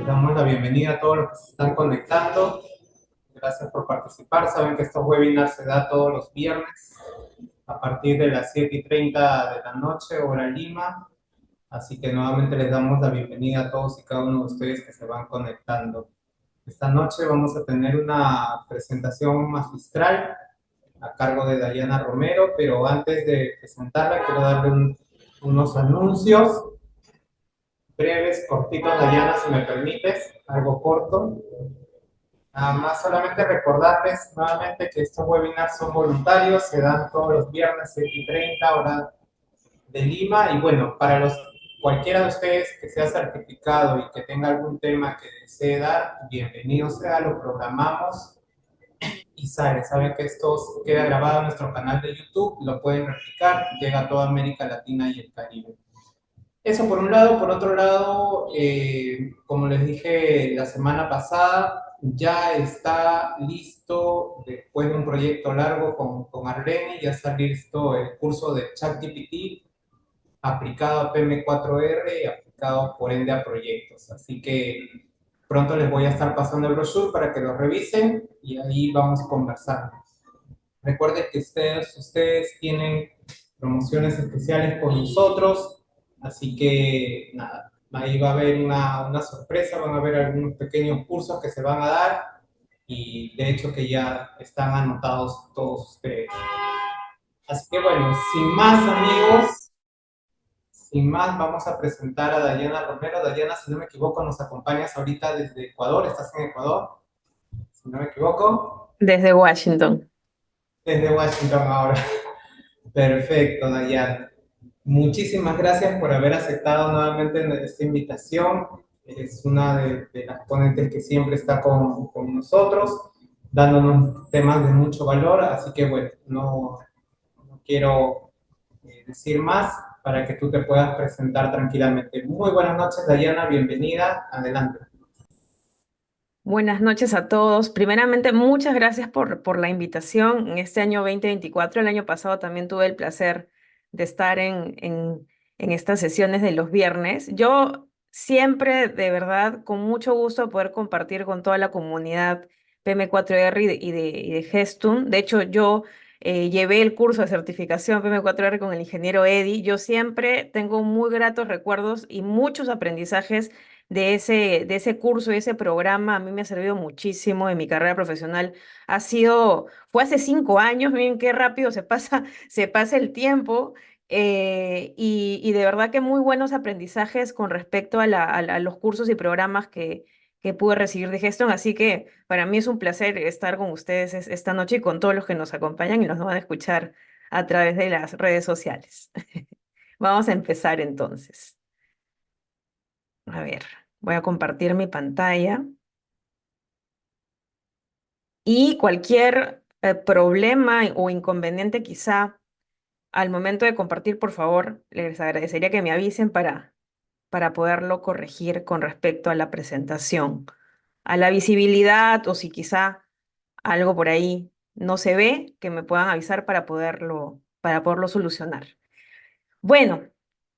Les damos la bienvenida a todos los que se están conectando. Gracias por participar. Saben que estos webinars se dan todos los viernes a partir de las 7:30 de la noche, hora Lima. Así que nuevamente les damos la bienvenida a todos y cada uno de ustedes que se van conectando. Esta noche vamos a tener una presentación magistral a cargo de Dayana Romero, pero antes de presentarla quiero darle unos anuncios breves, cortitos, Dayana, si me permites, algo corto. Nada más solamente recordarles nuevamente que estos webinars son voluntarios, se dan todos los viernes 7:30 hora de Lima. Y bueno, para cualquiera de ustedes que sea certificado y que tenga algún tema que desee dar, bienvenido sea, lo programamos y sale. Saben que esto queda grabado en nuestro canal de YouTube, lo pueden replicar, llega a toda América Latina y el Caribe. Eso por un lado. Por otro lado, como les dije la semana pasada, ya está listo, después de un proyecto largo con Arlene, ya está listo el curso de ChatGPT aplicado a PM4R y aplicado por ende a proyectos. Así que pronto les voy a estar pasando el brochure para que lo revisen y ahí vamos conversando. Recuerden que ustedes tienen promociones especiales con nosotros, así que nada, ahí va a haber una sorpresa, van a haber algunos pequeños cursos que se van a dar y de hecho que ya están anotados todos ustedes. Así que bueno, sin más amigos, sin más vamos a presentar a Dayana Romero. Dayana, si no me equivoco, nos acompañas ahorita desde Ecuador, estás en Ecuador, si no me equivoco, Desde Washington. desde Washington ahora. Perfecto, Dayana. Muchísimas gracias por haber aceptado nuevamente esta invitación. Eres una de las ponentes que siempre está con nosotros, dándonos temas de mucho valor. Así que bueno, no quiero decir más para que tú te puedas presentar tranquilamente. Muy buenas noches, Dayana. Bienvenida. Adelante. Buenas noches a todos. Primeramente, muchas gracias por la invitación en este año 2024. El año pasado también tuve el placer de estar en estas sesiones de los viernes. Yo siempre, de verdad, con mucho gusto poder compartir con toda la comunidad PM4R y de Gestum. De hecho, yo llevé el curso de certificación PM4R con el ingeniero Eddie. Yo siempre tengo muy gratos recuerdos y muchos aprendizajes de ese curso y ese programa. A mí me ha servido muchísimo en mi carrera profesional. Fue hace 5 años, miren qué rápido se pasa el tiempo. Y de verdad que muy buenos aprendizajes con respecto a los cursos y programas que pude recibir de Geston. Así que para mí es un placer estar con ustedes esta noche y con todos los que nos acompañan y nos van a escuchar a través de las redes sociales. Vamos a empezar entonces. A ver, voy a compartir mi pantalla y cualquier problema o inconveniente quizá al momento de compartir, por favor, les agradecería que me avisen para poderlo corregir con respecto a la presentación, a la visibilidad o si quizá algo por ahí no se ve, que me puedan avisar para poderlo solucionar. Bueno.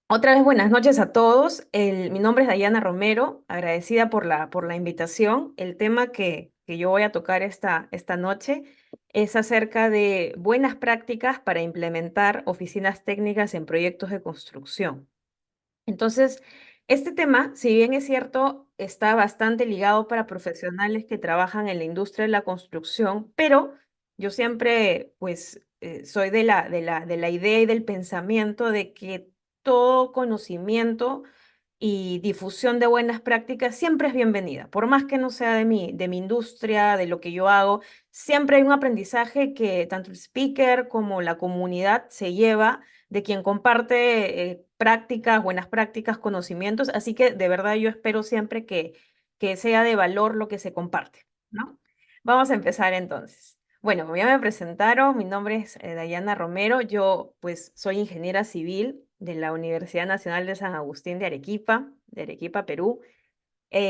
Otra vez buenas noches a todos. Mi nombre es Dayana Romero, agradecida por la invitación. El tema que yo voy a tocar esta noche es acerca de buenas prácticas para implementar oficinas técnicas en proyectos de construcción. Entonces, este tema, si bien es cierto, está bastante ligado para profesionales que trabajan en la industria de la construcción, pero yo siempre, pues, soy de la idea y del pensamiento de que todo conocimiento y difusión de buenas prácticas siempre es bienvenida, por más que no sea de mi industria, de lo que yo hago, siempre hay un aprendizaje que tanto el speaker como la comunidad se lleva de quien comparte prácticas, buenas prácticas, conocimientos, así que de verdad yo espero siempre que sea de valor lo que se comparte, ¿no? Vamos a empezar entonces. Bueno, como ya me presentaron, mi nombre es Dayana Romero, yo pues soy ingeniera civil de la Universidad Nacional de San Agustín de Arequipa, Perú.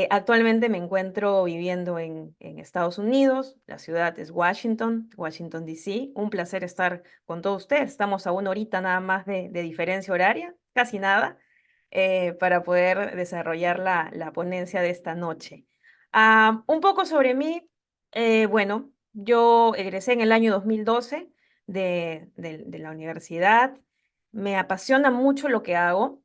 Actualmente me encuentro viviendo en Estados Unidos, la ciudad es Washington, D.C. Un placer estar con todos ustedes. Estamos a una horita nada más de diferencia horaria, casi nada. para poder desarrollar la ponencia de esta noche. Un poco sobre mí, bueno, yo egresé en el año 2012 de la universidad. Me apasiona mucho lo que hago.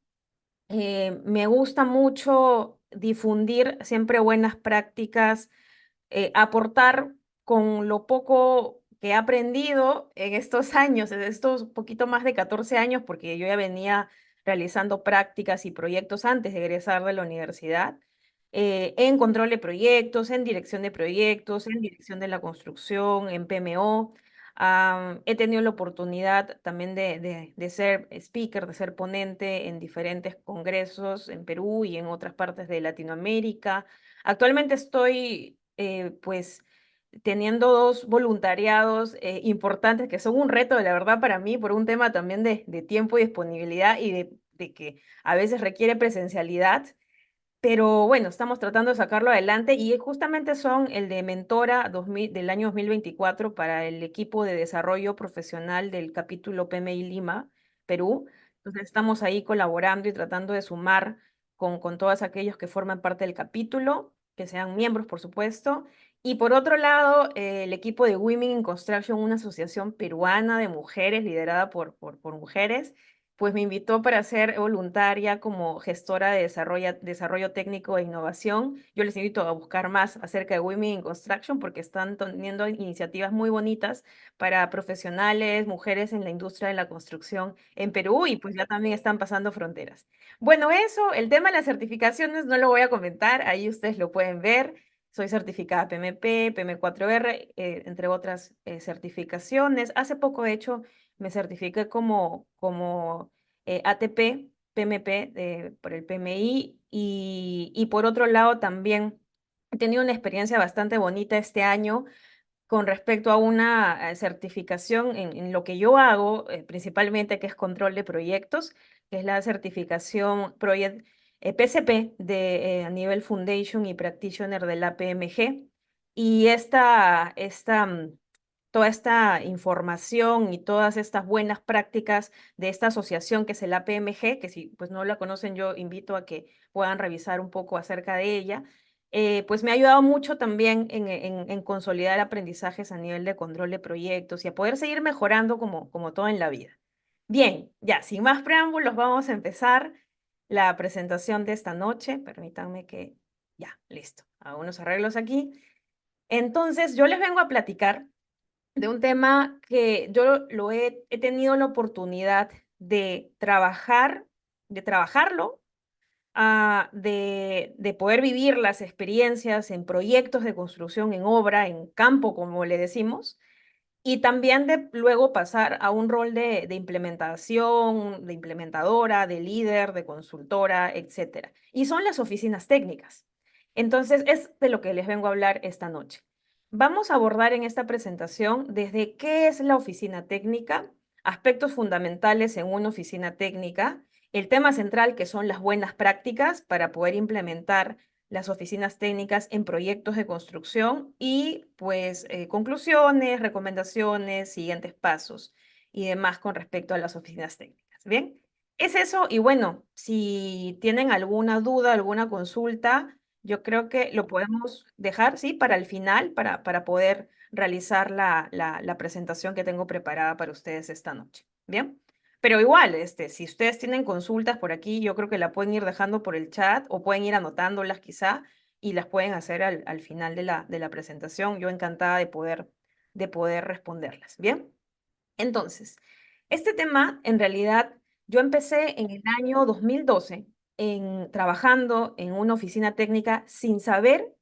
Me gusta mucho difundir siempre buenas prácticas, aportar con lo poco que he aprendido en estos años, en estos poquito más de 14 años, porque yo ya venía realizando prácticas y proyectos antes de egresar de la universidad, en control de proyectos, en dirección de proyectos, en dirección de la construcción, en PMO. He tenido la oportunidad también de ser speaker, de ser ponente en diferentes congresos en Perú y en otras partes de Latinoamérica. Actualmente estoy, pues, teniendo dos voluntariados importantes que son un reto, la verdad, para mí, por un tema también de tiempo y disponibilidad y de que a veces requiere presencialidad. Pero bueno, estamos tratando de sacarlo adelante y justamente son el de Mentora 2000, del año 2024 para el equipo de desarrollo profesional del capítulo PMI Lima, Perú. Entonces estamos ahí colaborando y tratando de sumar con todos aquellos que forman parte del capítulo, que sean miembros, por supuesto. Y por otro lado, el equipo de Women in Construction, una asociación peruana de mujeres liderada por mujeres pues me invitó para ser voluntaria como gestora de desarrollo técnico e innovación. Yo les invito a buscar más acerca de Women in Construction porque están teniendo iniciativas muy bonitas para profesionales, mujeres en la industria de la construcción en Perú y pues ya también están pasando fronteras. Bueno, eso, el tema de las certificaciones no lo voy a comentar, ahí ustedes lo pueden ver. Soy certificada PMP, PM4R, entre otras certificaciones. Hace poco, de hecho, me certifiqué como ATP, PMP por el PMI y por otro lado también he tenido una experiencia bastante bonita este año con respecto a una certificación en lo que yo hago, principalmente que es control de proyectos, que es la certificación Project PCP a nivel Foundation y Practitioner de la PMG. Y toda esta información y todas estas buenas prácticas de esta asociación que es el APMG, que si pues no la conocen, yo invito a que puedan revisar un poco acerca de ella, pues me ha ayudado mucho también en consolidar aprendizajes a nivel de control de proyectos y a poder seguir mejorando como todo en la vida. Bien, ya, sin más preámbulos, vamos a empezar la presentación de esta noche. Permítanme que, ya, listo, hago unos arreglos aquí. Entonces, yo les vengo a platicar de un tema que yo he tenido la oportunidad de trabajarlo, de poder vivir las experiencias en proyectos de construcción, en obra, en campo, como le decimos, y también de luego pasar a un rol de implementación, de implementadora, de líder, de consultora, etcétera. Y son las oficinas técnicas. Entonces, es de lo que les vengo a hablar esta noche. Vamos a abordar en esta presentación desde qué es la oficina técnica, aspectos fundamentales en una oficina técnica, el tema central que son las buenas prácticas para poder implementar las oficinas técnicas en proyectos de construcción y pues conclusiones, recomendaciones, siguientes pasos y demás con respecto a las oficinas técnicas. Bien, es eso y bueno, si tienen alguna duda, alguna consulta, yo creo que lo podemos dejar, ¿sí? Para el final, para poder realizar la presentación que tengo preparada para ustedes esta noche. Bien. Pero igual, si ustedes tienen consultas por aquí, yo creo que la pueden ir dejando por el chat o pueden ir anotándolas quizá y las pueden hacer al final de la presentación. Yo encantada de poder responderlas. Bien, entonces, este tema en realidad yo empecé en el año 2012 trabajando en una oficina técnica sin saber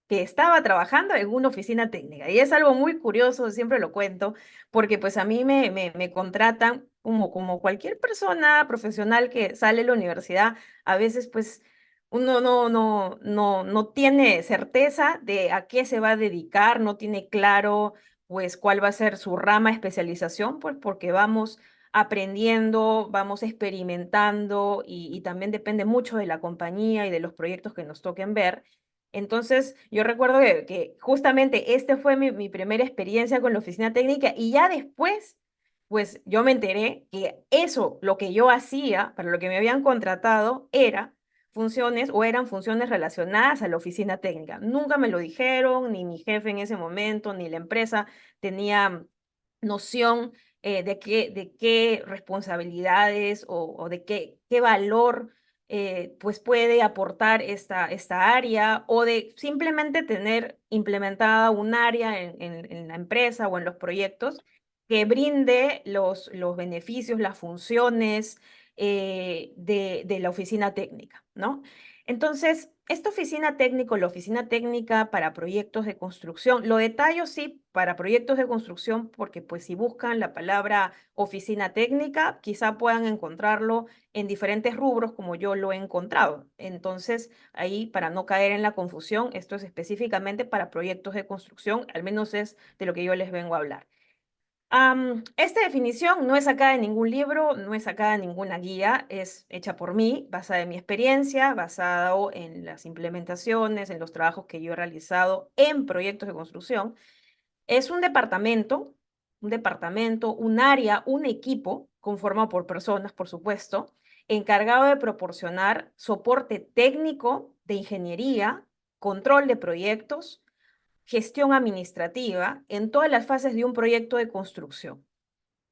que estaba trabajando en una oficina técnica. Y es algo muy curioso, siempre lo cuento, porque pues a mí me contratan como cualquier persona profesional que sale de la universidad, a veces pues uno no tiene certeza de a qué se va a dedicar, no tiene claro pues cuál va a ser su rama de especialización, pues porque vamos aprendiendo, vamos experimentando y también depende mucho de la compañía y de los proyectos que nos toquen ver. Entonces, yo recuerdo que justamente este fue mi primera experiencia con la oficina técnica y ya después pues yo me enteré que eso, lo que yo hacía, para lo que me habían contratado, era funciones o eran funciones relacionadas a la oficina técnica. Nunca me lo dijeron, ni mi jefe en ese momento, ni la empresa tenía noción de qué responsabilidades o de qué valor pues puede aportar esta área o de simplemente tener implementada un área en la empresa o en los proyectos que brinde los beneficios, las funciones de la oficina técnica, ¿no? Entonces, esta oficina técnica, la oficina técnica para proyectos de construcción, lo detallo sí para proyectos de construcción porque pues si buscan la palabra oficina técnica, quizá puedan encontrarlo en diferentes rubros como yo lo he encontrado. Entonces, ahí para no caer en la confusión, esto es específicamente para proyectos de construcción, al menos es de lo que yo les vengo a hablar. Esta definición no es sacada de ningún libro, no es sacada de ninguna guía, es hecha por mí, basada en mi experiencia, basado en las implementaciones, en los trabajos que yo he realizado en proyectos de construcción. Es un área, un equipo conformado por personas, por supuesto, encargado de proporcionar soporte técnico de ingeniería, control de proyectos, gestión administrativa en todas las fases de un proyecto de construcción.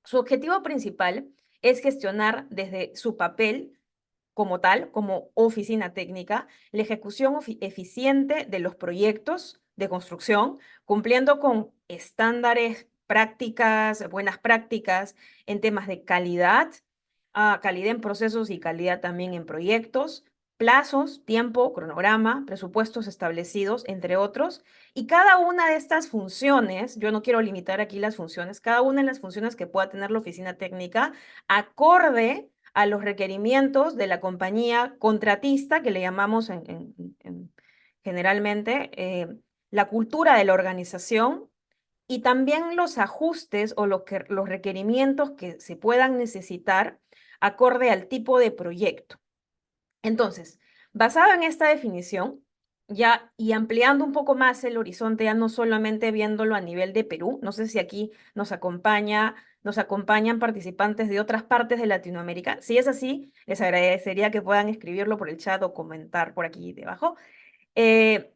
Su objetivo principal es gestionar desde su papel como tal, como oficina técnica, la ejecución eficiente de los proyectos de construcción, cumpliendo con estándares, prácticas, buenas prácticas en temas de calidad, calidad en procesos y calidad también en proyectos, plazos, tiempo, cronograma, presupuestos establecidos, entre otros. Y cada una de estas funciones, yo no quiero limitar aquí las funciones, cada una de las funciones que pueda tener la oficina técnica, acorde a los requerimientos de la compañía contratista, que le llamamos generalmente, la cultura de la organización y también los ajustes o los requerimientos que se puedan necesitar acorde al tipo de proyecto. Entonces, basado en esta definición, ya y ampliando un poco más el horizonte, ya no solamente viéndolo a nivel de Perú, no sé si aquí nos acompañan participantes de otras partes de Latinoamérica. Si es así, les agradecería que puedan escribirlo por el chat o comentar por aquí debajo. Eh,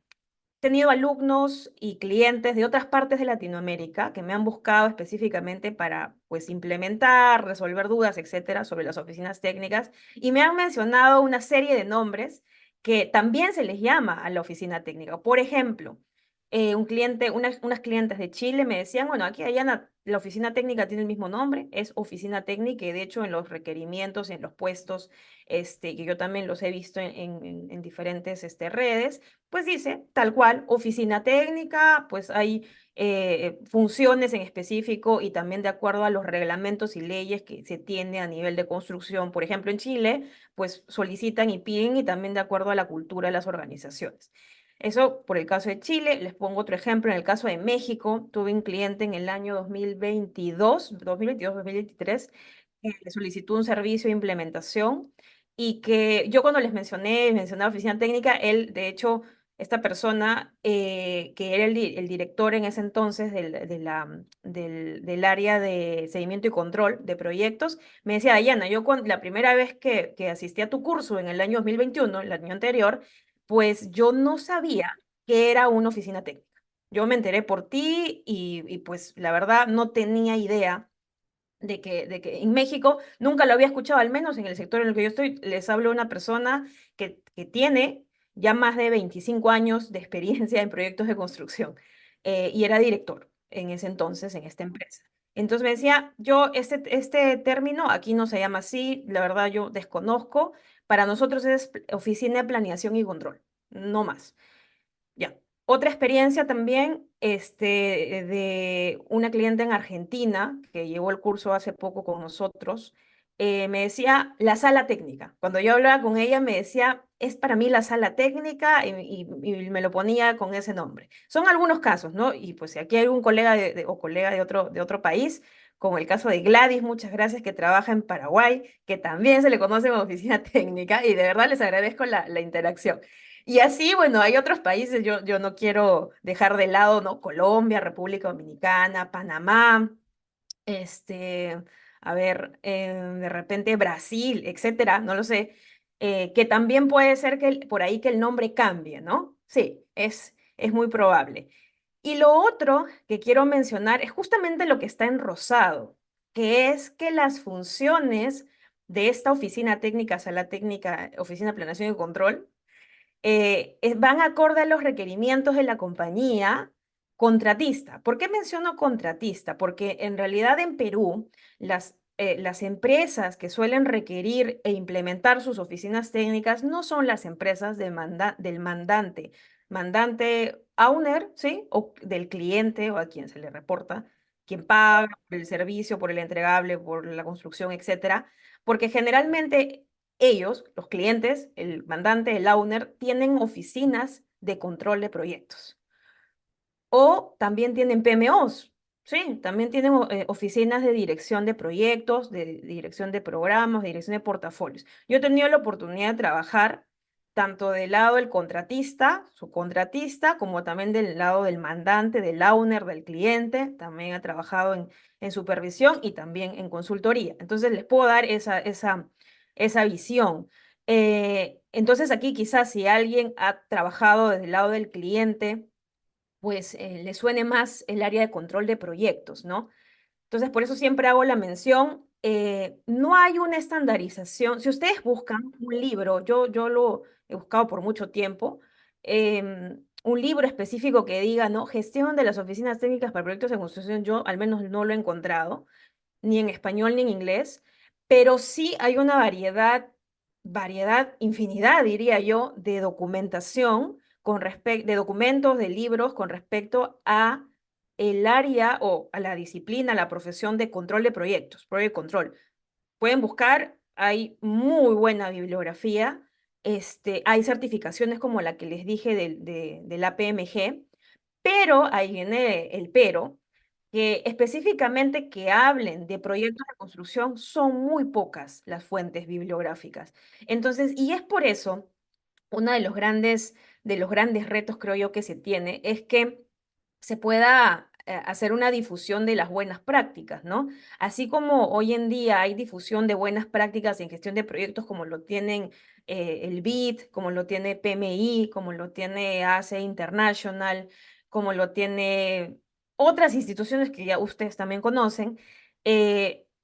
tenido alumnos y clientes de otras partes de Latinoamérica que me han buscado específicamente para, pues, implementar, resolver dudas, etcétera, sobre las oficinas técnicas y me han mencionado una serie de nombres que también se les llama a la oficina técnica. Por ejemplo, unas clientes de Chile me decían, bueno, aquí allá la oficina técnica tiene el mismo nombre, es oficina técnica y de hecho en los requerimientos, en los puestos, que yo también los he visto en diferentes redes, pues dice tal cual, oficina técnica, pues hay funciones en específico y también de acuerdo a los reglamentos y leyes que se tiene a nivel de construcción. Por ejemplo, en Chile, pues solicitan y piden y también de acuerdo a la cultura de las organizaciones. Eso por el caso de Chile. Les pongo otro ejemplo. En el caso de México, tuve un cliente en el año 2023, que solicitó un servicio de implementación y que yo cuando les mencioné oficina técnica, él, de hecho, esta persona que era el director en ese entonces del área de seguimiento y control de proyectos, me decía, Dayana, la primera vez que asistí a tu curso en el año 2021, el año anterior, pues yo no sabía que era una oficina técnica. Yo me enteré por ti y pues la verdad no tenía idea de que en México nunca lo había escuchado, al menos en el sector en el que yo estoy, les hablo de una persona que tiene ya más de 25 años de experiencia en proyectos de construcción y era director en ese entonces en esta empresa. Entonces me decía, yo este término aquí no se llama así, la verdad yo desconozco, para nosotros es oficina de planeación y control, no más. Ya. Otra experiencia también, de una cliente en Argentina que llevó el curso hace poco con nosotros, me decía la sala técnica. Cuando yo hablaba con ella, me decía, es para mí la sala técnica y me lo ponía con ese nombre. Son algunos casos, ¿no? Y pues si aquí hay un colega o colega de otro país, como el caso de Gladys, muchas gracias, que trabaja en Paraguay, que también se le conoce como oficina técnica y de verdad les agradezco la interacción. Y así, bueno, hay otros países, yo no quiero dejar de lado, ¿no? Colombia, República Dominicana, Panamá, este, a ver, de repente Brasil, etcétera, no lo sé, que también puede ser que por ahí que el nombre cambie, ¿no? Sí, es muy probable. Y lo otro que quiero mencionar es justamente lo que está en rosado, que es que las funciones de esta oficina técnica, sala técnica, oficina de planeación y control, van acorde a los requerimientos de la compañía contratista. ¿Por qué menciono contratista? Porque en realidad en Perú las empresas que suelen requerir e implementar sus oficinas técnicas no son las empresas del mandante owner, ¿sí? O del cliente o a quien se le reporta, quien paga por el servicio, por el entregable, por la construcción, etcétera. Porque generalmente ellos, los clientes, el mandante, el owner, tienen oficinas de control de proyectos. O también tienen PMOs, sí, también tienen oficinas de dirección de proyectos, de dirección de programas, de dirección de portafolios. Yo he tenido la oportunidad de trabajar tanto del lado del contratista, subcontratista, como también del lado del mandante, del owner, del cliente. También he trabajado en supervisión y también en consultoría. Entonces les puedo dar esa visión. Entonces aquí quizás si alguien ha trabajado desde el lado del cliente, pues le suene más el área de control de proyectos, ¿no? Entonces, por eso siempre hago la mención, no hay una estandarización. Si ustedes buscan un libro, yo lo he buscado por mucho tiempo, un libro específico que diga, ¿no? Gestión de las oficinas técnicas para proyectos de construcción, yo al menos no lo he encontrado ni en español ni en inglés, pero sí hay una variedad, infinidad, diría yo, de documentación de documentos, de libros con respecto a el área o a la disciplina, a la profesión de control de proyectos, project control. Pueden buscar, hay muy buena bibliografía, hay certificaciones como la que les dije del APMG, pero ahí viene el pero, que específicamente que hablen de proyectos de construcción son muy pocas las fuentes bibliográficas. Entonces, y es por eso, uno de los grandes retos creo yo que se tiene es que se pueda hacer una difusión de las buenas prácticas, ¿no? Así como hoy en día hay difusión de buenas prácticas en gestión de proyectos como lo tienen el BID, como lo tiene PMI, como lo tiene ACE International, como lo tiene otras instituciones que ya ustedes también conocen,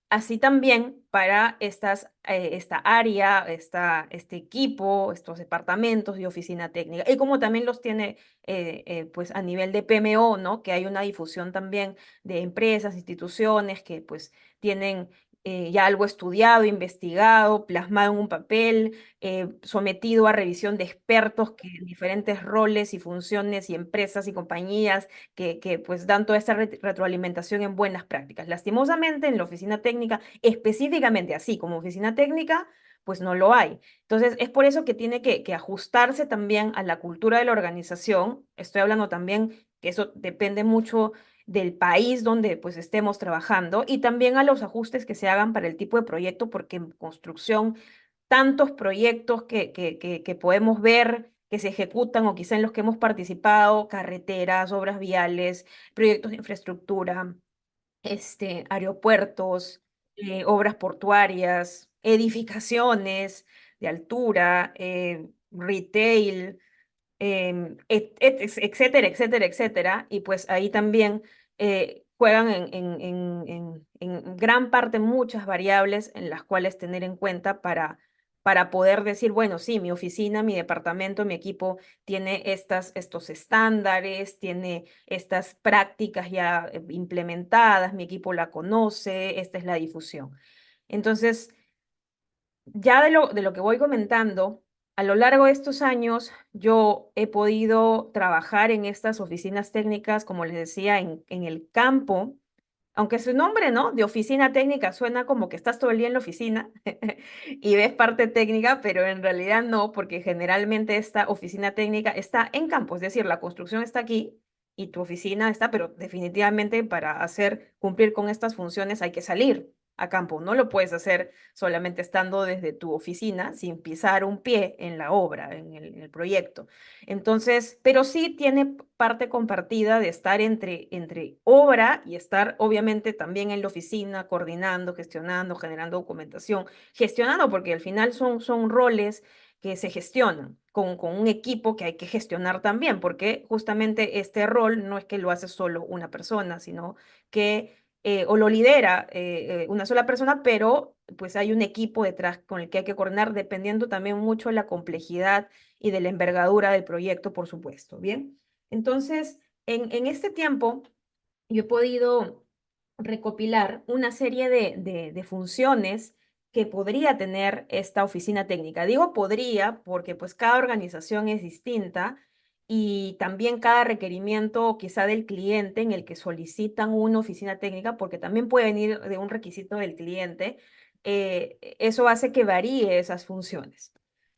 así también para esta área, este equipo, estos departamentos de oficina técnica, y como también los tiene pues a nivel de PMO, ¿no? Que hay una difusión también de empresas, instituciones que pues tienen ya algo estudiado, investigado, plasmado en un papel, sometido a revisión de expertos que en diferentes roles y funciones y empresas y compañías que pues dan toda esta retroalimentación en buenas prácticas. Lastimosamente en la oficina técnica, específicamente así como oficina técnica, pues no lo hay. Entonces, es por eso que tiene que ajustarse también a la cultura de la organización. Estoy hablando también que eso depende mucho del país donde pues estemos trabajando y también a los ajustes que se hagan para el tipo de proyecto, porque en construcción tantos proyectos que podemos ver que se ejecutan o quizá en los que hemos participado, carreteras, obras viales, proyectos de infraestructura, aeropuertos, obras portuarias, edificaciones de altura, retail, etcétera, etcétera, etcétera. Y pues ahí también juegan en gran parte muchas variables en las cuales tener en cuenta para poder decir, bueno, sí, mi oficina, mi departamento, mi equipo tiene estos estándares, tiene estas prácticas ya implementadas, mi equipo la conoce, esta es la difusión. Entonces, ya de lo que voy comentando, a lo largo de estos años, yo he podido trabajar en estas oficinas técnicas, como les decía, en el campo, aunque su nombre, ¿no? De oficina técnica suena como que estás todo el día en la oficina y ves parte técnica, pero en realidad no, porque generalmente esta oficina técnica está en campo, es decir, la construcción está aquí y tu oficina está, pero definitivamente para cumplir con estas funciones hay que salir. a campo. No lo puedes hacer solamente estando desde tu oficina sin pisar un pie en la obra, en el proyecto. Entonces, pero sí tiene parte compartida de estar entre obra y estar obviamente también en la oficina, coordinando, gestionando, generando documentación, gestionando, porque al final son roles que se gestionan con un equipo que hay que gestionar también, porque justamente este rol no es que lo hace solo una persona, sino que o lo lidera una sola persona, pero pues hay un equipo detrás con el que hay que coordinar, dependiendo también mucho de la complejidad y de la envergadura del proyecto, por supuesto. Bien, entonces, en este tiempo, yo he podido recopilar una serie de funciones que podría tener esta oficina técnica. Digo podría porque pues cada organización es distinta y también cada requerimiento quizá del cliente en el que solicitan una oficina técnica, porque también puede venir de un requisito del cliente, eso hace que varíe esas funciones.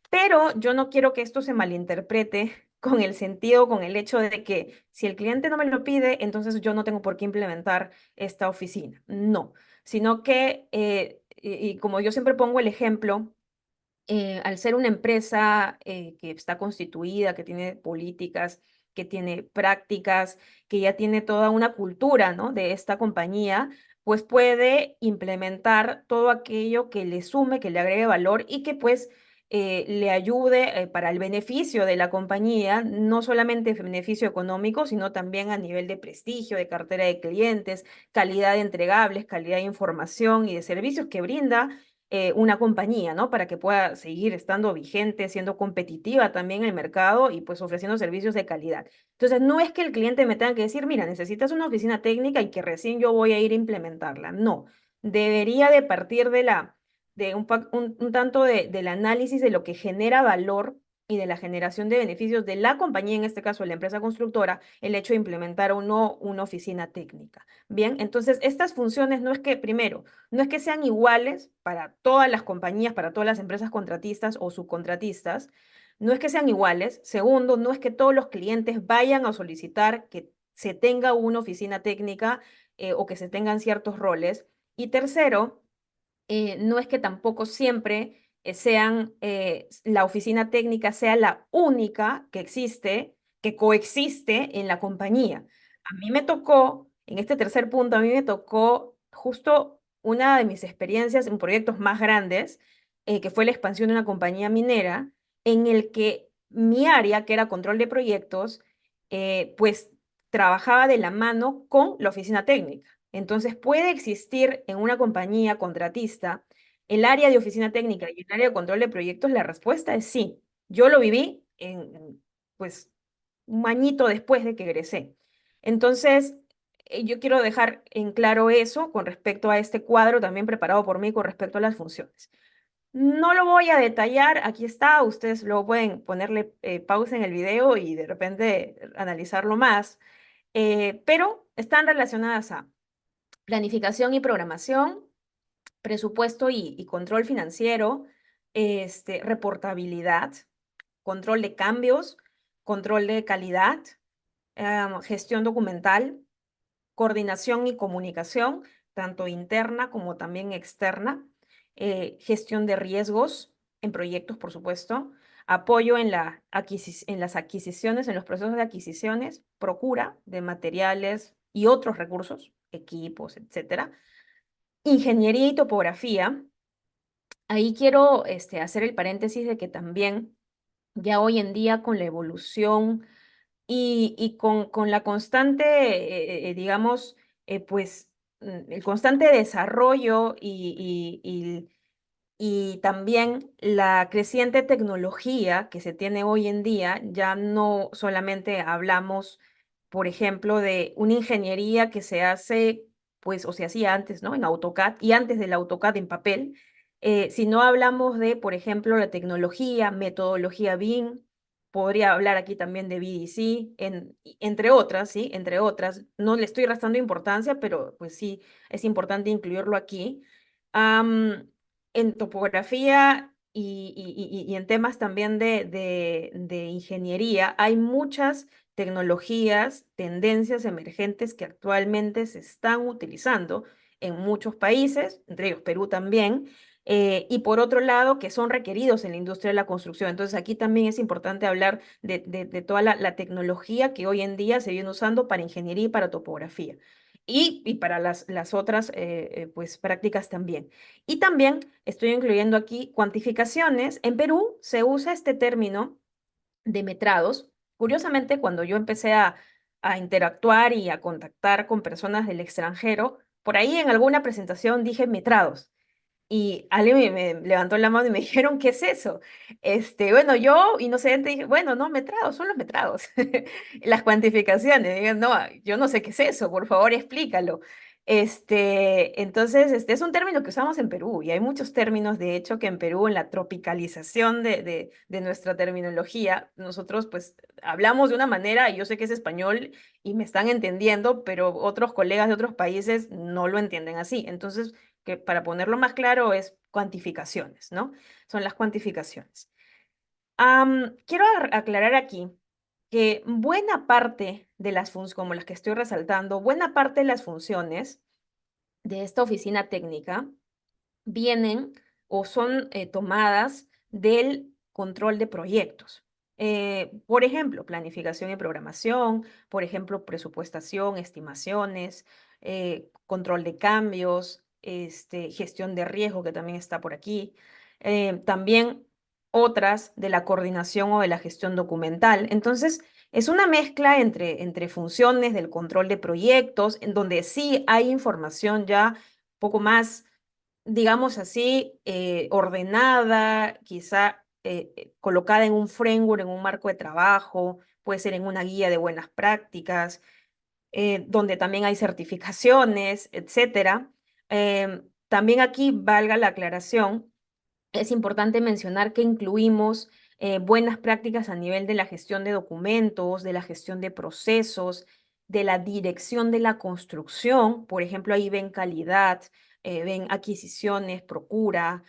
Pero yo no quiero que esto se malinterprete con el sentido, con el hecho de que si el cliente no me lo pide, entonces yo no tengo por qué implementar esta oficina. No, sino que, y como yo siempre pongo el ejemplo, al ser una empresa que está constituida, que tiene políticas, que tiene prácticas, que ya tiene toda una cultura, ¿no? De esta compañía, pues puede implementar todo aquello que le sume, que le agregue valor y que pues le ayude para el beneficio de la compañía, no solamente beneficio económico, sino también a nivel de prestigio, de cartera de clientes, calidad de entregables, calidad de información y de servicios que brinda una compañía, ¿no? Para que pueda seguir estando vigente, siendo competitiva también en el mercado y pues ofreciendo servicios de calidad. Entonces, no es que el cliente me tenga que decir, mira, necesitas una oficina técnica y que recién yo voy a ir a implementarla. No, debería de partir de un tanto del análisis de lo que genera valor y de la generación de beneficios de la compañía, en este caso la empresa constructora, el hecho de implementar o no una oficina técnica. Bien, entonces estas funciones no es que, primero, no es que sean iguales para todas las compañías, para todas las empresas contratistas o subcontratistas, no es que sean iguales. Segundo, no es que todos los clientes vayan a solicitar que se tenga una oficina técnica o que se tengan ciertos roles. Y tercero, no es que tampoco siempre la oficina técnica sea la única que existe, que coexiste en la compañía. A mí me tocó, en este tercer punto, a mí me tocó justo una de mis experiencias en proyectos más grandes, que fue la expansión de una compañía minera, en el que mi área, que era control de proyectos, pues trabajaba de la mano con la oficina técnica. Entonces, ¿puede existir en una compañía contratista el área de oficina técnica y el área de control de proyectos? La respuesta es sí. Yo lo viví pues, un añito después de que egresé. Entonces, yo quiero dejar en claro eso con respecto a este cuadro también preparado por mí con respecto a las funciones. No lo voy a detallar, aquí está, ustedes luego pueden ponerle pausa en el video y de repente analizarlo más, pero están relacionadas a planificación y programación, presupuesto y control financiero, reportabilidad, control de cambios, control de calidad, gestión documental, coordinación y comunicación, tanto interna como también externa, gestión de riesgos en proyectos, por supuesto, apoyo en las adquisiciones, en los procesos de adquisiciones, procura de materiales y otros recursos, equipos, etcétera. Ingeniería y topografía. Ahí quiero hacer el paréntesis de que también ya hoy en día con la evolución y con la constante, digamos, pues el constante desarrollo y también la creciente tecnología que se tiene hoy en día, ya no solamente hablamos, por ejemplo, de una ingeniería que se hace, pues, o se hacía antes, ¿no? En AutoCAD y antes del AutoCAD en papel, sino hablamos de, por ejemplo, la tecnología, metodología BIM, podría hablar aquí también de BDC, entre otras, ¿sí? Entre otras. No le estoy restando importancia, pero pues sí, es importante incluirlo aquí. En topografía y en temas también de ingeniería, hay muchas tecnologías, tendencias emergentes que actualmente se están utilizando en muchos países, entre ellos Perú también, y por otro lado, que son requeridos en la industria de la construcción. Entonces, aquí también es importante hablar de toda la tecnología que hoy en día se viene usando para ingeniería y para topografía. Y para las otras pues, prácticas también. Y también estoy incluyendo aquí cuantificaciones. En Perú se usa este término de metrados. Curiosamente, cuando yo empecé a interactuar y a contactar con personas del extranjero, por ahí en alguna presentación dije metrados. Y alguien me levantó la mano y me dijeron, ¿qué es eso? Bueno, yo inocente dije, bueno, no, metrados, son los metrados. Las cuantificaciones. Digan, no, yo no sé qué es eso, por favor, explícalo. Entonces, es un término que usamos en Perú y hay muchos términos, de hecho, que en Perú, en la tropicalización de nuestra terminología, nosotros pues hablamos de una manera, y yo sé que es español y me están entendiendo, pero otros colegas de otros países no lo entienden así. Entonces, que para ponerlo más claro es cuantificaciones, ¿no? Son las cuantificaciones. Quiero aclarar aquí que buena parte de las funciones, como las que estoy resaltando, buena parte de las funciones de esta oficina técnica vienen o son tomadas del control de proyectos. Por ejemplo, planificación y programación, por ejemplo, presupuestación, estimaciones, control de cambios, gestión de riesgo, que también está por aquí. También otras de la coordinación o de la gestión documental. Entonces, es una mezcla entre funciones del control de proyectos, en donde sí hay información ya un poco más, digamos así, ordenada, quizá colocada en un framework, en un marco de trabajo, puede ser en una guía de buenas prácticas, donde también hay certificaciones, etcétera. También aquí, valga la aclaración, es importante mencionar que incluimos buenas prácticas a nivel de la gestión de documentos, de la gestión de procesos, de la dirección de la construcción. Por ejemplo, ahí ven calidad, ven adquisiciones, procura.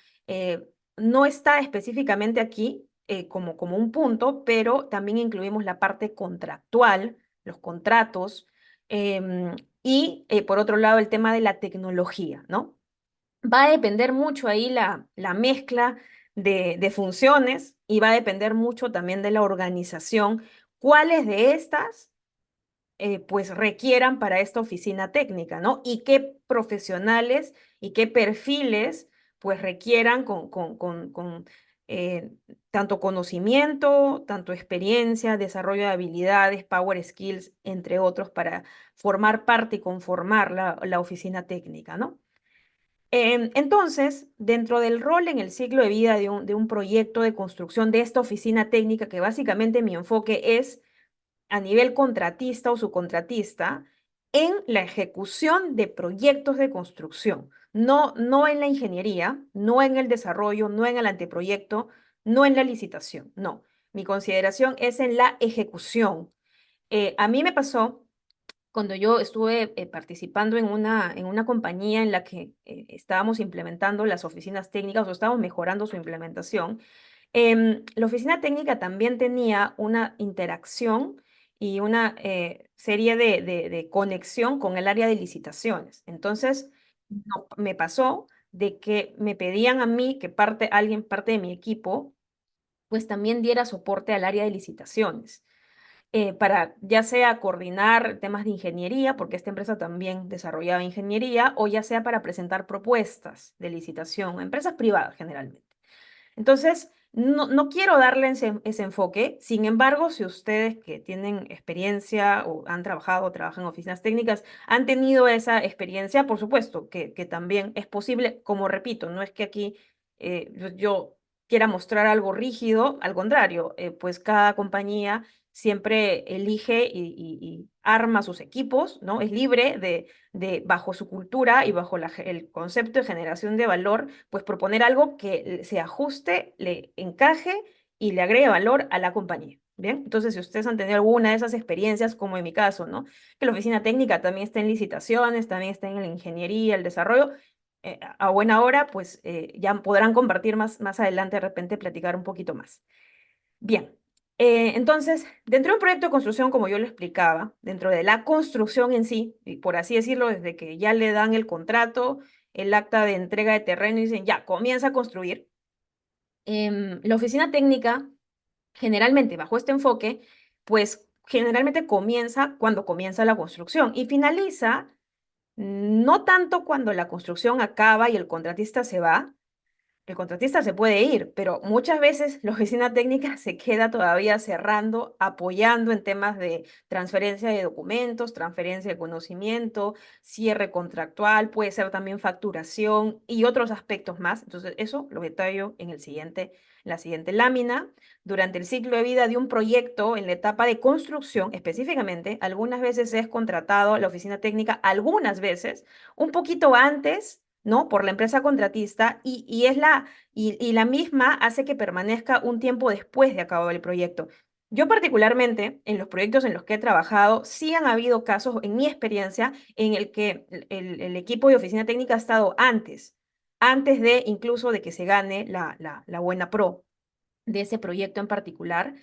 No está específicamente aquí como un punto, pero también incluimos la parte contractual, los contratos, y por otro lado el tema de la tecnología, ¿no? Va a depender mucho ahí la mezcla de funciones y va a depender mucho también de la organización, cuáles de estas pues requieran para esta oficina técnica, ¿no? Y qué profesionales y qué perfiles pues requieran con tanto conocimiento, tanto experiencia, desarrollo de habilidades, power skills, entre otros, para formar parte y conformar la oficina técnica, ¿no? Entonces, dentro del rol en el ciclo de vida de un proyecto de construcción de esta oficina técnica, que básicamente mi enfoque es a nivel contratista o subcontratista, en la ejecución de proyectos de construcción, no en la ingeniería, no en el desarrollo, no en el anteproyecto, no en la licitación, no. Mi consideración es en la ejecución. A mí me pasó cuando yo estuve participando en una compañía en la que estábamos implementando las oficinas técnicas o estábamos mejorando su implementación. La oficina técnica también tenía una interacción y una serie de conexión con el área de licitaciones. Entonces, me pasó de que me pedían a mí que alguien, parte de mi equipo, pues también diera soporte al área de licitaciones para ya sea coordinar temas de ingeniería, porque esta empresa también desarrollaba ingeniería, o ya sea para presentar propuestas de licitación a empresas privadas generalmente. Entonces, no quiero darle ese enfoque. Sin embargo, si ustedes que tienen experiencia o han trabajado o trabajan en oficinas técnicas, han tenido esa experiencia, por supuesto que también es posible. Como repito, no es que aquí yo quiera mostrar algo rígido, al contrario, pues cada compañía siempre elige y arma sus equipos, ¿no? Es libre bajo su cultura y bajo el concepto de generación de valor, pues proponer algo que se ajuste, le encaje y le agregue valor a la compañía. Bien, entonces si ustedes han tenido alguna de esas experiencias, como en mi caso, ¿no? Que la oficina técnica también está en licitaciones, también está en la ingeniería, el desarrollo, a buena hora, pues ya podrán compartir más adelante, de repente platicar un poquito más. Bien, Entonces, dentro de un proyecto de construcción, como yo lo explicaba, dentro de la construcción en sí, y por así decirlo, desde que ya le dan el contrato, el acta de entrega de terreno y dicen, ya, comienza a construir, la oficina técnica, generalmente bajo este enfoque, pues generalmente comienza cuando comienza la construcción y finaliza no tanto cuando la construcción acaba y el contratista se va. El contratista se puede ir, pero muchas veces la oficina técnica se queda todavía cerrando, apoyando en temas de transferencia de documentos, transferencia de conocimiento, cierre contractual, puede ser también facturación y otros aspectos más. Entonces, eso lo detallo en la siguiente lámina. Durante el ciclo de vida de un proyecto, en la etapa de construcción específicamente, algunas veces es contratado la oficina técnica, algunas veces un poquito antes, ¿no? Por la empresa contratista y la misma hace que permanezca un tiempo después de acabado el proyecto. Yo particularmente, en los proyectos en los que he trabajado, sí han habido casos, en mi experiencia, en el que el equipo de oficina técnica ha estado antes de incluso de que se gane la buena pro de ese proyecto en particular,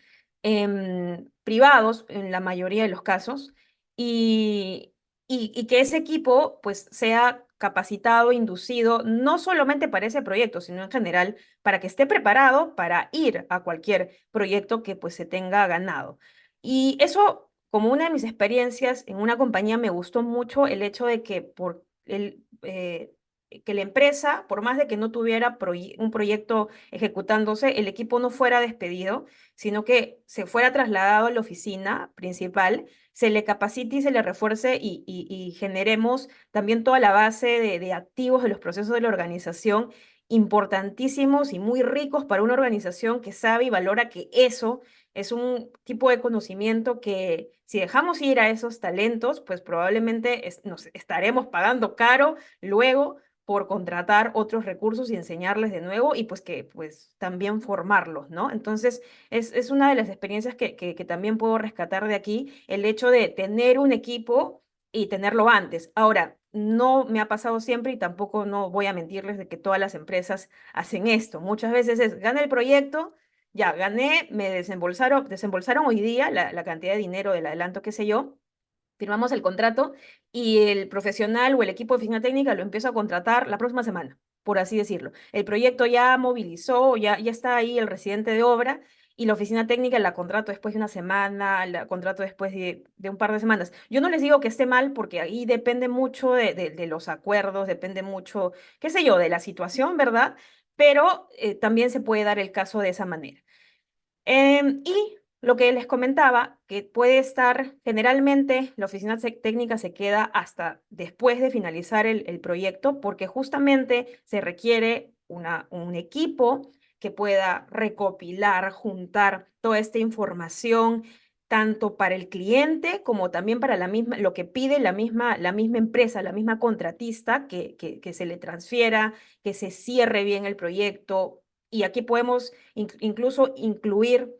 privados en la mayoría de los casos, y, y que ese equipo pues sea capacitado, inducido, no solamente para ese proyecto, sino en general, para que esté preparado para ir a cualquier proyecto que pues se tenga ganado. Y eso, como una de mis experiencias en una compañía, me gustó mucho el hecho de que que la empresa, por más de que no tuviera un proyecto ejecutándose, el equipo no fuera despedido, sino que se fuera trasladado a la oficina principal, se le capacite y se le refuerce y generemos también toda la base de activos de los procesos de la organización importantísimos y muy ricos para una organización que sabe y valora que eso es un tipo de conocimiento que si dejamos ir a esos talentos, pues probablemente nos estaremos pagando caro luego por contratar otros recursos y enseñarles de nuevo y pues que pues también formarlos, ¿no? Entonces es una de las experiencias que también puedo rescatar de aquí, el hecho de tener un equipo y tenerlo antes. Ahora, no me ha pasado siempre y tampoco no voy a mentirles de que todas las empresas hacen esto. Muchas veces es, gana el proyecto, ya gané, me desembolsaron hoy día la cantidad de dinero del adelanto, qué sé yo, firmamos el contrato y el profesional o el equipo de oficina técnica lo empiezo a contratar la próxima semana, por así decirlo. El proyecto ya movilizó, ya está ahí el residente de obra y la oficina técnica la contrato después de una semana, la contrato después de un par de semanas. Yo no les digo que esté mal porque ahí depende mucho de los acuerdos, depende mucho, qué sé yo, de la situación, ¿verdad? Pero también se puede dar el caso de esa manera. Y lo que les comentaba, que puede estar, generalmente la oficina técnica se queda hasta después de finalizar el proyecto, porque justamente se requiere un equipo que pueda recopilar, juntar toda esta información, tanto para el cliente como también para la misma, lo que pide la misma empresa, la misma contratista, que se le transfiera, que se cierre bien el proyecto. Y aquí podemos incluso incluir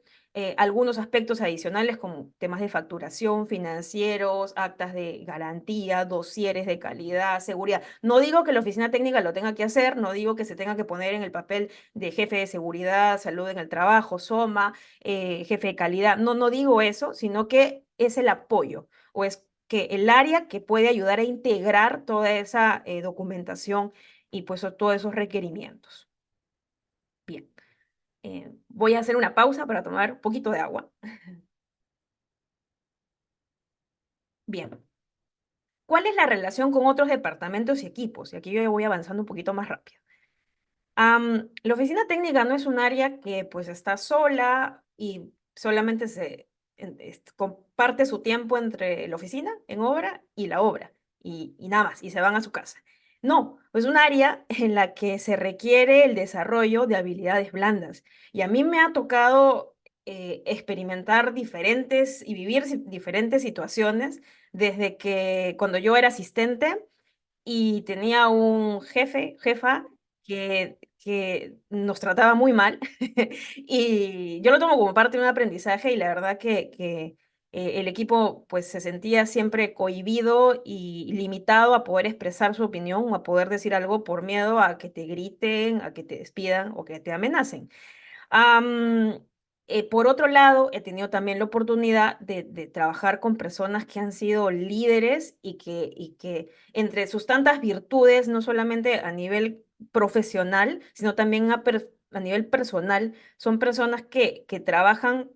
algunos aspectos adicionales como temas de facturación, financieros, actas de garantía, dosieres de calidad, seguridad. No digo que la oficina técnica lo tenga que hacer, no digo que se tenga que poner en el papel de jefe de seguridad, salud en el trabajo, SOMA, jefe de calidad. No, no digo eso, sino que es el apoyo o es que el área que puede ayudar a integrar toda esa documentación y pues todos esos requerimientos. Bien. Voy a hacer una pausa para tomar un poquito de agua. Bien. ¿Cuál es la relación con otros departamentos y equipos? Y aquí yo voy avanzando un poquito más rápido. La oficina técnica no es un área que pues está sola y solamente comparte su tiempo entre la oficina en obra y la obra y nada más, y se van a su casa. No, es un área en la que se requiere el desarrollo de habilidades blandas. Y a mí me ha tocado experimentar diferentes y vivir diferentes situaciones desde que cuando yo era asistente y tenía un jefa, que nos trataba muy mal. Y yo lo tomo como parte de un aprendizaje y la verdad que el equipo pues se sentía siempre cohibido y limitado a poder expresar su opinión o a poder decir algo por miedo a que te griten, a que te despidan o que te amenacen. Por otro lado, he tenido también la oportunidad de trabajar con personas que han sido líderes y que entre sus tantas virtudes, no solamente a nivel profesional, sino también a nivel personal, son personas que trabajan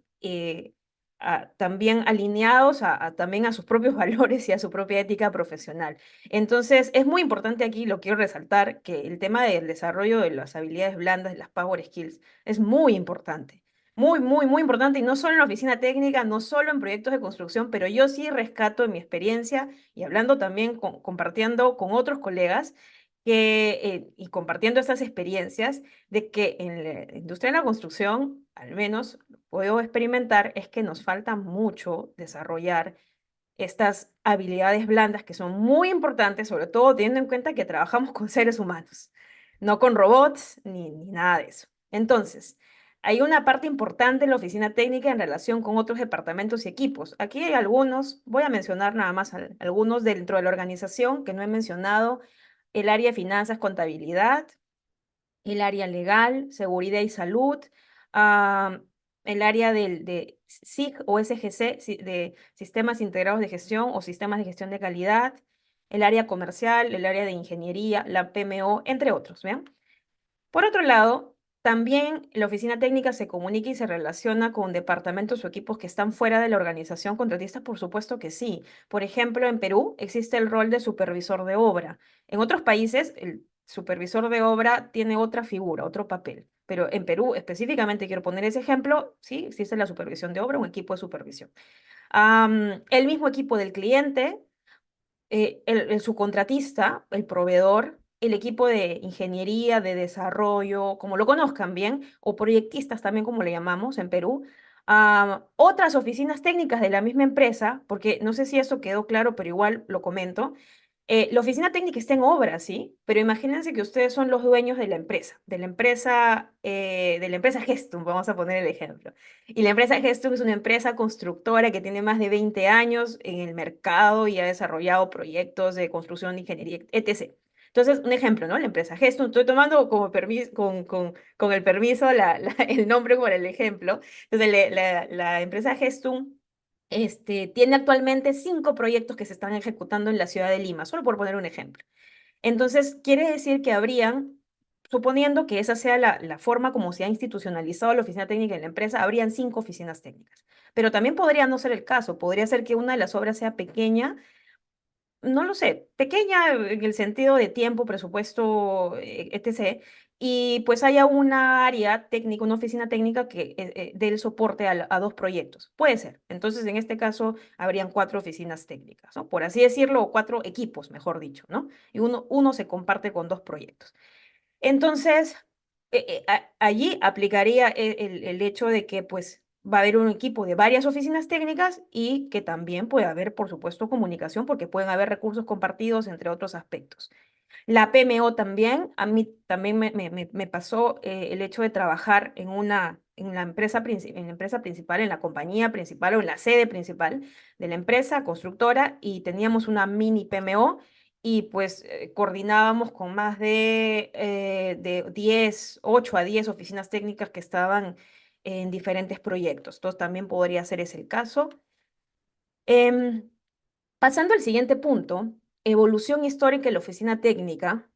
también alineados también a sus propios valores y a su propia ética profesional. Entonces, es muy importante aquí, lo quiero resaltar, que el tema del desarrollo de las habilidades blandas, de las power skills, es muy importante. Muy, muy, muy importante, y no solo en la oficina técnica, no solo en proyectos de construcción, pero yo sí rescato en mi experiencia y hablando también, compartiendo con otros colegas y compartiendo estas experiencias, de que en la industria de la construcción, al menos lo puedo experimentar, es que nos falta mucho desarrollar estas habilidades blandas que son muy importantes, sobre todo teniendo en cuenta que trabajamos con seres humanos, no con robots ni nada de eso. Entonces, hay una parte importante en la oficina técnica en relación con otros departamentos y equipos. Aquí hay algunos, voy a mencionar nada más algunos dentro de la organización que no he mencionado: el área de finanzas, contabilidad, el área legal, seguridad y salud, ah, el área de SIG o SGC, de sistemas integrados de gestión o sistemas de gestión de calidad, el área comercial, el área de ingeniería, la PMO, entre otros, ¿vean? Por otro lado, también la oficina técnica se comunica y se relaciona con departamentos o equipos que están fuera de la organización contratista, por supuesto que sí. Por ejemplo, en Perú existe el rol de supervisor de obra. En otros países, el supervisor de obra tiene otra figura, otro papel. Pero en Perú específicamente, quiero poner ese ejemplo, sí, existe la supervisión de obra, un equipo de supervisión. El mismo equipo del cliente, el subcontratista, el proveedor, el equipo de ingeniería, de desarrollo, como lo conozcan bien, o proyectistas también como le llamamos en Perú, otras oficinas técnicas de la misma empresa, porque no sé si eso quedó claro, pero igual lo comento. La oficina técnica está en obra, ¿sí? Pero imagínense que ustedes son los dueños de la empresa Gestum, vamos a poner el ejemplo. Y la empresa Gestum es una empresa constructora que tiene más de 20 años en el mercado y ha desarrollado proyectos de construcción, de ingeniería, etc. Entonces, un ejemplo, ¿no? La empresa Gestum, estoy tomando como permiso, con el permiso el nombre como el ejemplo. Entonces, la empresa Gestum tiene actualmente 5 proyectos que se están ejecutando en la ciudad de Lima, solo por poner un ejemplo. Entonces, quiere decir que suponiendo que esa sea la forma como se ha institucionalizado la oficina técnica en la empresa, habrían 5 oficinas técnicas. Pero también podría no ser el caso, podría ser que una de las obras sea pequeña, no lo sé, pequeña en el sentido de tiempo, presupuesto, etc. Y pues haya una área técnica, una oficina técnica que dé el soporte a 2 proyectos. Puede ser. Entonces, en este caso, habrían 4 oficinas técnicas, ¿no? Por así decirlo, o 4 equipos, mejor dicho, ¿no? Y uno se comparte con 2 proyectos. Entonces, allí aplicaría el hecho de que pues va a haber un equipo de varias oficinas técnicas y que también puede haber, por supuesto, comunicación porque pueden haber recursos compartidos, entre otros aspectos. La PMO también, a mí también me pasó el hecho de trabajar en la empresa principal, en la compañía principal o en la sede principal de la empresa constructora, y teníamos una mini PMO y pues coordinábamos con más de 10, 8 a 10 oficinas técnicas que estaban en diferentes proyectos. Entonces también podría ser ese el caso. Em, Pasando al siguiente punto, evolución histórica de la oficina técnica.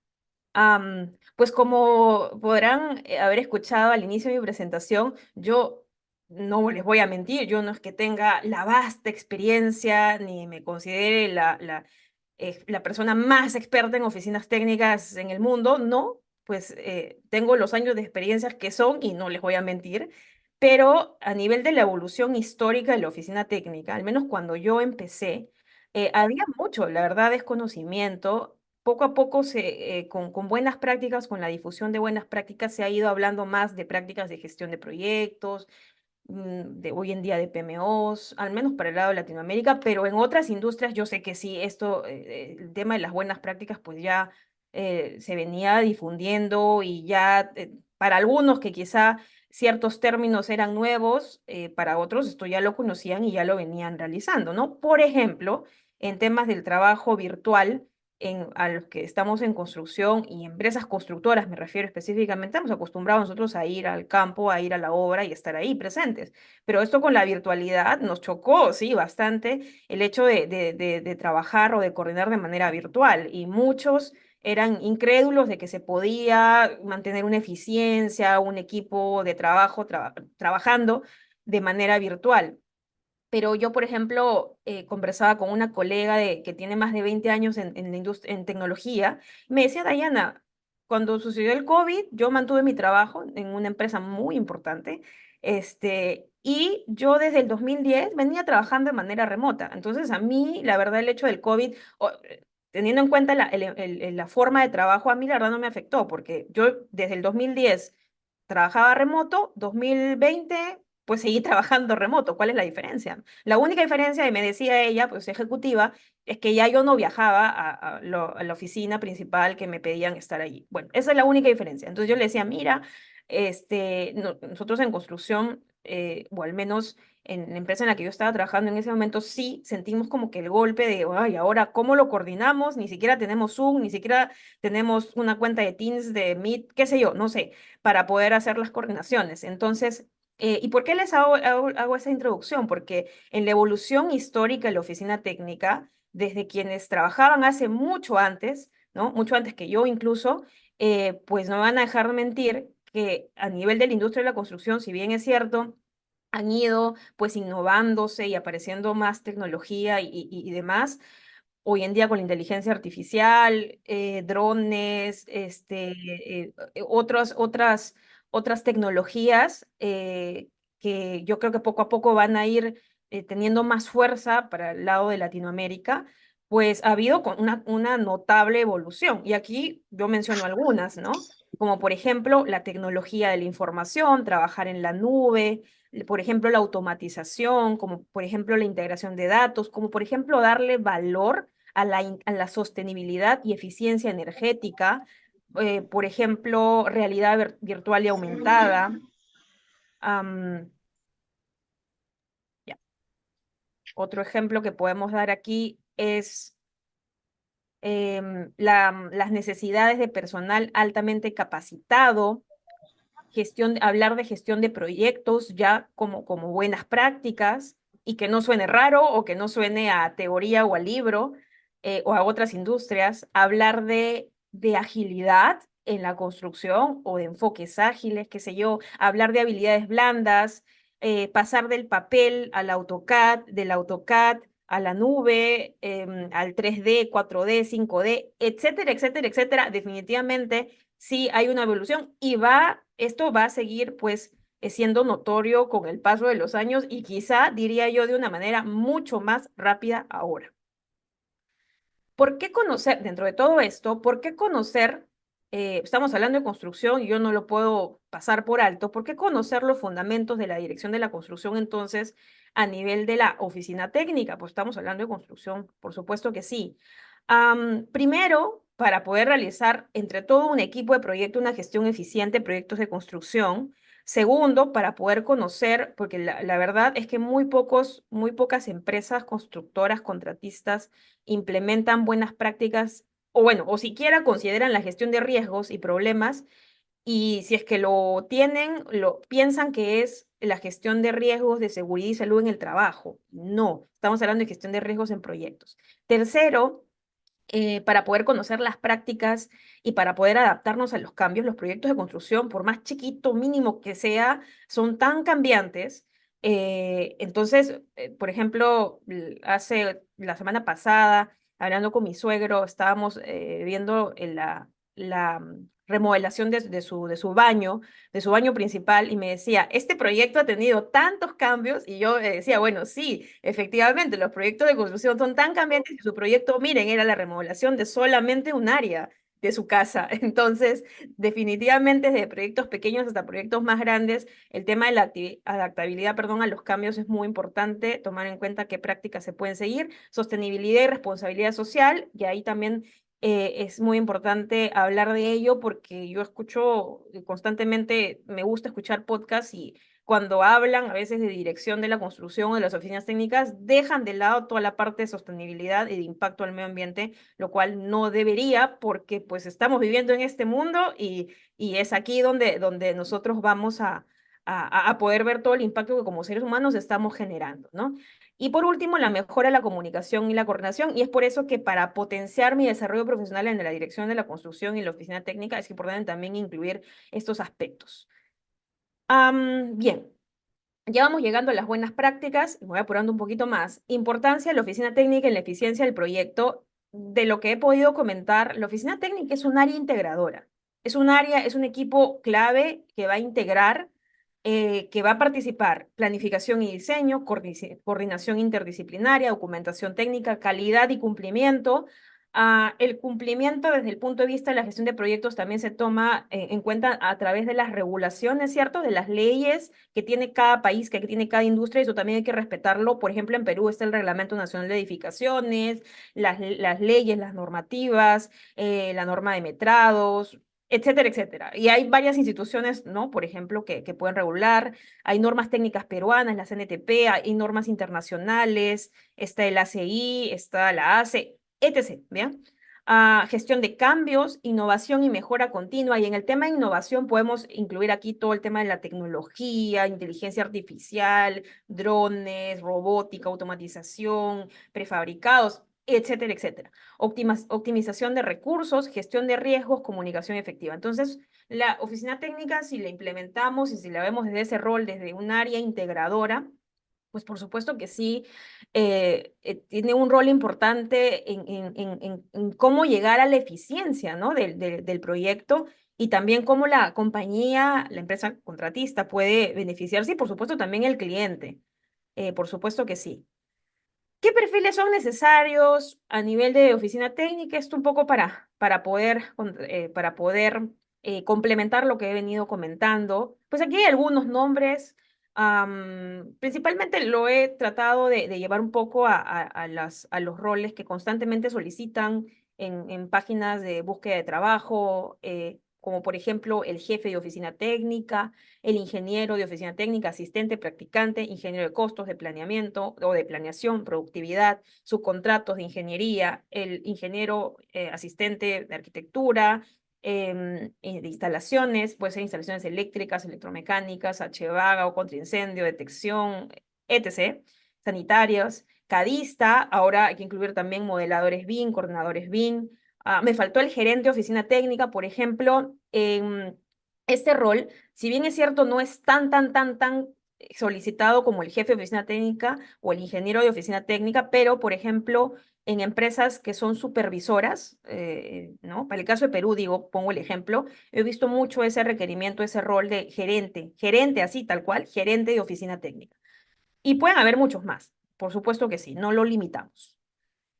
Pues como podrán haber escuchado al inicio de mi presentación, yo no les voy a mentir, yo no es que tenga la vasta experiencia ni me considere la persona más experta en oficinas técnicas en el mundo, no, pues tengo los años de experiencias que son y no les voy a mentir, pero a nivel de la evolución histórica de la oficina técnica, al menos cuando yo empecé, había mucho, la verdad, desconocimiento. Poco a poco, con buenas prácticas, con la difusión de buenas prácticas, se ha ido hablando más de prácticas de gestión de proyectos, de hoy en día de PMOs, al menos para el lado de Latinoamérica, pero en otras industrias yo sé que sí, el tema de las buenas prácticas, pues ya se venía difundiendo y ya para algunos que quizá ciertos términos eran nuevos, para otros esto ya lo conocían y ya lo venían realizando, ¿no? Por ejemplo, en temas del trabajo virtual. a los que estamos en construcción y empresas constructoras, me refiero específicamente, estamos acostumbrados nosotros a ir al campo, a ir a la obra y estar ahí presentes. Pero esto con la virtualidad nos chocó, sí, bastante el hecho de trabajar o de coordinar de manera virtual. Y muchos eran incrédulos de que se podía mantener una eficiencia, un equipo de trabajo trabajando de manera virtual. Pero yo, por ejemplo, conversaba con una colega que tiene más de 20 años en la en tecnología, y me decía, Dayana, cuando sucedió el COVID, yo mantuve mi trabajo en una empresa muy importante, y yo desde el 2010 venía trabajando de manera remota. Entonces, a mí, la verdad, el hecho del COVID, teniendo en cuenta la forma de trabajo, a mí la verdad no me afectó, porque yo desde el 2010 trabajaba remoto, 2020 pues seguí trabajando remoto. ¿Cuál es la diferencia? La única diferencia, y me decía ella, pues ejecutiva, es que ya yo no viajaba a la oficina principal que me pedían estar allí. Bueno, esa es la única diferencia. Entonces yo le decía, mira, nosotros en construcción, o al menos en la empresa en la que yo estaba trabajando en ese momento, sí sentimos como que el golpe de, ay, ahora, ¿cómo lo coordinamos? Ni siquiera tenemos Zoom, ni siquiera tenemos una cuenta de Teams, de Meet, qué sé yo, no sé, para poder hacer las coordinaciones. Entonces, ¿y por qué les hago esa introducción? Porque en la evolución histórica de la oficina técnica, desde quienes trabajaban hace mucho antes, ¿no? Mucho antes que yo incluso, pues no me van a dejar de mentir que a nivel de la industria de la construcción, si bien es cierto, han ido pues innovándose y apareciendo más tecnología y demás, hoy en día con la inteligencia artificial, drones, otras tecnologías que yo creo que poco a poco van a ir teniendo más fuerza para el lado de Latinoamérica, pues ha habido una notable evolución. Y aquí yo menciono algunas, ¿no? Como por ejemplo la tecnología de la información, trabajar en la nube, por ejemplo la automatización, como por ejemplo la integración de datos, como por ejemplo darle valor a la sostenibilidad y eficiencia energética, por ejemplo, realidad virtual y aumentada. am, ya. Otro ejemplo que podemos dar aquí es las necesidades de personal altamente capacitado, hablar de gestión de proyectos ya como buenas prácticas y que no suene raro o que no suene a teoría o a libro o a otras industrias, hablar de agilidad en la construcción o de enfoques ágiles, qué sé yo, hablar de habilidades blandas, pasar del papel al AutoCAD, del AutoCAD a la nube, al 3D, 4D, 5D, etcétera, etcétera, etcétera. Definitivamente sí hay una evolución y esto va a seguir pues siendo notorio con el paso de los años y quizá, diría yo, de una manera mucho más rápida ahora. ¿Por qué conocer, dentro de todo esto, por qué conocer, estamos hablando de construcción y yo no lo puedo pasar por alto, ¿por qué conocer los fundamentos de la dirección de la construcción entonces a nivel de la oficina técnica? Pues estamos hablando de construcción, por supuesto que sí. Primero, para poder realizar entre todo un equipo de proyecto una gestión eficiente de proyectos de construcción. Segundo, para poder conocer, porque la verdad es que muy pocas empresas constructoras, contratistas, implementan buenas prácticas, o bueno, o siquiera consideran la gestión de riesgos y problemas, y si es que lo tienen, lo piensan que es la gestión de riesgos de seguridad y salud en el trabajo. No, estamos hablando de gestión de riesgos en proyectos. Tercero, para poder conocer las prácticas y para poder adaptarnos a los cambios, los proyectos de construcción, por más chiquito, mínimo que sea, son tan cambiantes. Entonces, por ejemplo, hace la semana pasada, hablando con mi suegro, estábamos viendo la remodelación de su baño principal, y me decía, este proyecto ha tenido tantos cambios, y yo decía, bueno, sí, efectivamente, los proyectos de construcción son tan cambiantes, y su proyecto, miren, era la remodelación de solamente un área de su casa. Entonces, definitivamente, desde proyectos pequeños hasta proyectos más grandes, el tema de la adaptabilidad, perdón, a los cambios es muy importante, tomar en cuenta qué prácticas se pueden seguir, sostenibilidad y responsabilidad social, y ahí también Es muy importante hablar de ello porque yo escucho constantemente, me gusta escuchar podcasts y cuando hablan a veces de dirección de la construcción o de las oficinas técnicas, dejan de lado toda la parte de sostenibilidad y de impacto al medio ambiente, lo cual no debería porque pues estamos viviendo en este mundo y es aquí donde nosotros vamos a poder ver todo el impacto que como seres humanos estamos generando, ¿no? Y por último, la mejora de la comunicación y la coordinación, y es por eso que para potenciar mi desarrollo profesional en la dirección de la construcción y la oficina técnica es importante también incluir estos aspectos. Bien, ya vamos llegando a las buenas prácticas, y me voy apurando un poquito más. Importancia de la oficina técnica en la eficiencia del proyecto. De lo que he podido comentar, la oficina técnica es un área integradora. Es un área, es un equipo clave que va a integrar, que va a participar planificación y diseño, coordinación interdisciplinaria, documentación técnica, calidad y cumplimiento. El cumplimiento desde el punto de vista de la gestión de proyectos también se toma en cuenta a través de las regulaciones, ¿cierto? De las leyes que tiene cada país, que tiene cada industria, y eso también hay que respetarlo. Por ejemplo, en Perú está el Reglamento Nacional de Edificaciones, las leyes, las normativas, la norma de metrados, etcétera, etcétera. Y hay varias instituciones, ¿no? Por ejemplo, que pueden regular. Hay normas técnicas peruanas, la CNTP, hay normas internacionales, está el ACI, está la ACE, etc. ¿Bien? Gestión de cambios, innovación y mejora continua. Y en el tema de innovación podemos incluir aquí todo el tema de la tecnología, inteligencia artificial, drones, robótica, automatización, prefabricados, etcétera, etcétera. Optimización de recursos, gestión de riesgos, comunicación efectiva. Entonces, la oficina técnica, si la implementamos y si la vemos desde ese rol, desde un área integradora, pues por supuesto que sí, tiene un rol importante en cómo llegar a la eficiencia, ¿no? del proyecto y también cómo la compañía, la empresa contratista puede beneficiarse y por supuesto también el cliente. Por supuesto que sí. ¿Qué perfiles son necesarios a nivel de oficina técnica? Esto un poco para poder complementar lo que he venido comentando. Pues aquí hay algunos nombres. Principalmente lo he tratado de llevar un poco a los roles que constantemente solicitan en páginas de búsqueda de trabajo, como por ejemplo el jefe de oficina técnica, el ingeniero de oficina técnica, asistente, practicante, ingeniero de costos, de planeamiento o de planeación, productividad, subcontratos de ingeniería, el ingeniero asistente de arquitectura, de instalaciones, puede ser instalaciones eléctricas, electromecánicas, HVAC o contra incendio, detección, etc. Sanitarios, cadista, ahora hay que incluir también modeladores BIM, coordinadores BIM. Me faltó el gerente de oficina técnica, por ejemplo, en este rol, si bien es cierto, no es tan solicitado como el jefe de oficina técnica o el ingeniero de oficina técnica, pero, por ejemplo, en empresas que son supervisoras, ¿no? Para el caso de Perú, digo, pongo el ejemplo, he visto mucho ese requerimiento, ese rol de gerente así, tal cual, gerente de oficina técnica. Y pueden haber muchos más, por supuesto que sí, no lo limitamos.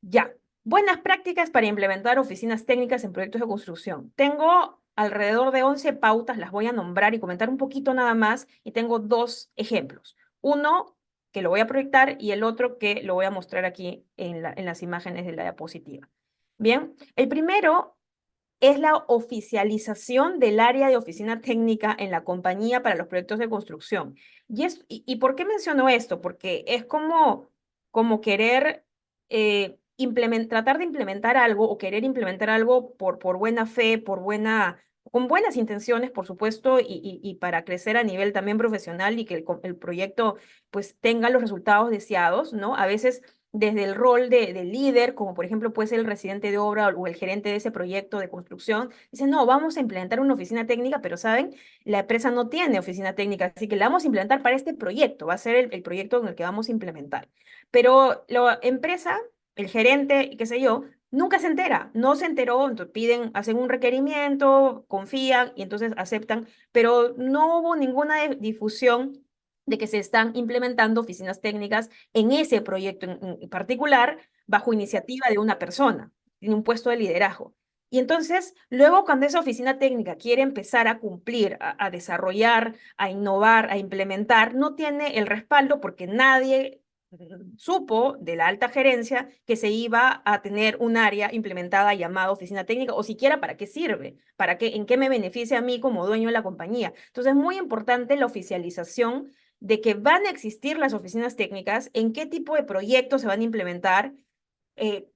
Ya, buenas prácticas para implementar oficinas técnicas en proyectos de construcción. Tengo alrededor de 11 pautas, las voy a nombrar y comentar un poquito nada más, y tengo dos ejemplos. Uno que lo voy a proyectar y el otro que lo voy a mostrar aquí en las imágenes de la diapositiva. Bien, el primero es la oficialización del área de oficina técnica en la compañía para los proyectos de construcción. ¿Y por qué menciono esto? Porque es como querer tratar de implementar algo o querer implementar algo por buena fe, con buenas intenciones, por supuesto, y para crecer a nivel también profesional y que el proyecto pues tenga los resultados deseados, ¿no? A veces desde el rol de líder, como por ejemplo puede ser el residente de obra o el gerente de ese proyecto de construcción, dice, no, vamos a implementar una oficina técnica, pero ¿saben? La empresa no tiene oficina técnica, así que la vamos a implementar para este proyecto, va a ser el proyecto en el que vamos a implementar. Pero la empresa, el gerente, qué sé yo, nunca se entera, no se enteró, entonces hacen un requerimiento, confían y entonces aceptan, pero no hubo ninguna difusión de que se están implementando oficinas técnicas en ese proyecto en particular bajo iniciativa de una persona, en un puesto de liderazgo. Y entonces, luego cuando esa oficina técnica quiere empezar a cumplir, a desarrollar, a innovar, a implementar, no tiene el respaldo porque nadie supo de la alta gerencia que se iba a tener un área implementada llamada oficina técnica, o siquiera para qué sirve, para qué, en qué me beneficia a mí como dueño de la compañía. Entonces es muy importante la oficialización de que van a existir las oficinas técnicas, en qué tipo de proyectos se van a implementar, eh,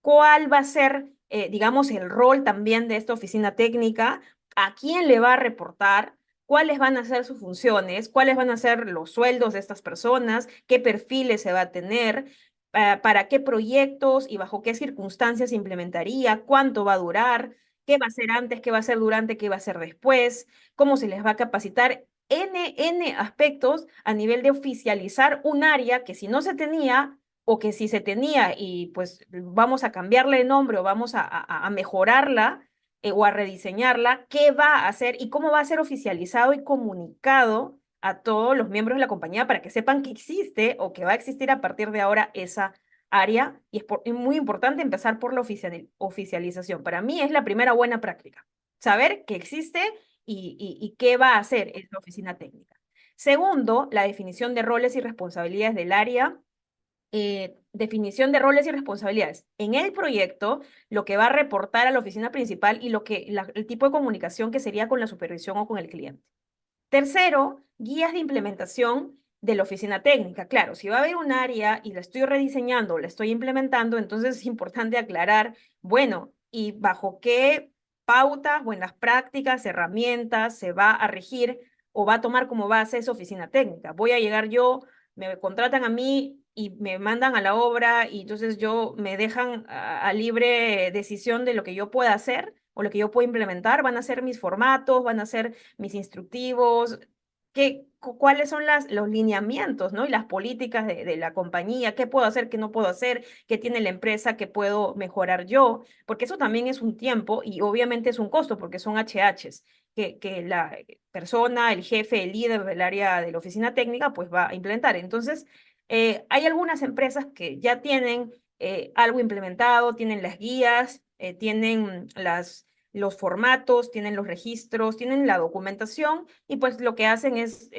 cuál va a ser, digamos, el rol también de esta oficina técnica, a quién le va a reportar, cuáles van a ser sus funciones, cuáles van a ser los sueldos de estas personas, qué perfiles se va a tener, para qué proyectos y bajo qué circunstancias se implementaría, cuánto va a durar, qué va a ser antes, qué va a ser durante, qué va a ser después, cómo se les va a capacitar. N aspectos a nivel de oficializar un área que si no se tenía, o que si se tenía y pues vamos a cambiarle el nombre o vamos a mejorarla, o a rediseñarla, qué va a hacer y cómo va a ser oficializado y comunicado a todos los miembros de la compañía para que sepan que existe o que va a existir a partir de ahora esa área. Y es muy importante empezar por la oficialización. Para mí es la primera buena práctica, saber que existe y qué va a hacer esa oficina técnica. Segundo, la definición de roles y responsabilidades del área. Definición de roles y responsabilidades. En el proyecto, lo que va a reportar a la oficina principal y el tipo de comunicación que sería con la supervisión o con el cliente. Tercero, guías de implementación de la oficina técnica. Claro, si va a haber un área y la estoy rediseñando o la estoy implementando, entonces es importante aclarar, bueno, y bajo qué pautas, buenas prácticas, herramientas se va a regir o va a tomar como base esa oficina técnica. Voy a llegar yo, me contratan a mí y me mandan a la obra y entonces yo me dejan a libre decisión de lo que yo pueda hacer o lo que yo pueda implementar. Van a ser mis formatos, van a ser mis instructivos, cuáles son los lineamientos, ¿no? Y las políticas de la compañía, qué puedo hacer, qué no puedo hacer, qué tiene la empresa, qué puedo mejorar yo, porque eso también es un tiempo y obviamente es un costo, porque son HHs que la persona, el jefe, el líder del área de la oficina técnica, pues va a implementar. Entonces, hay algunas empresas que ya tienen algo implementado, tienen las guías, tienen los formatos, tienen los registros, tienen la documentación y pues lo que hacen es,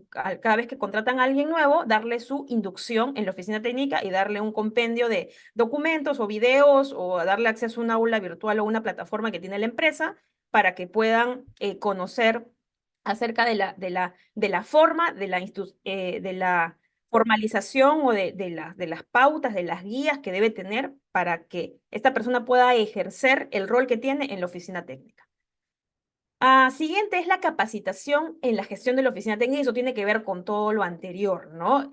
cada vez que contratan a alguien nuevo, darle su inducción en la oficina técnica y darle un compendio de documentos o videos o darle acceso a un aula virtual o una plataforma que tiene la empresa para que puedan conocer acerca de la forma, de la formalización o de las pautas, de las guías que debe tener para que esta persona pueda ejercer el rol que tiene en la oficina técnica. Siguiente es la capacitación en la gestión de la oficina técnica, y eso tiene que ver con todo lo anterior, ¿no?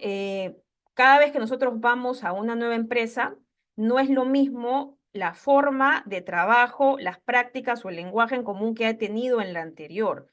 Cada vez que nosotros vamos a una nueva empresa, no es lo mismo la forma de trabajo, las prácticas o el lenguaje en común que ha tenido en la anterior.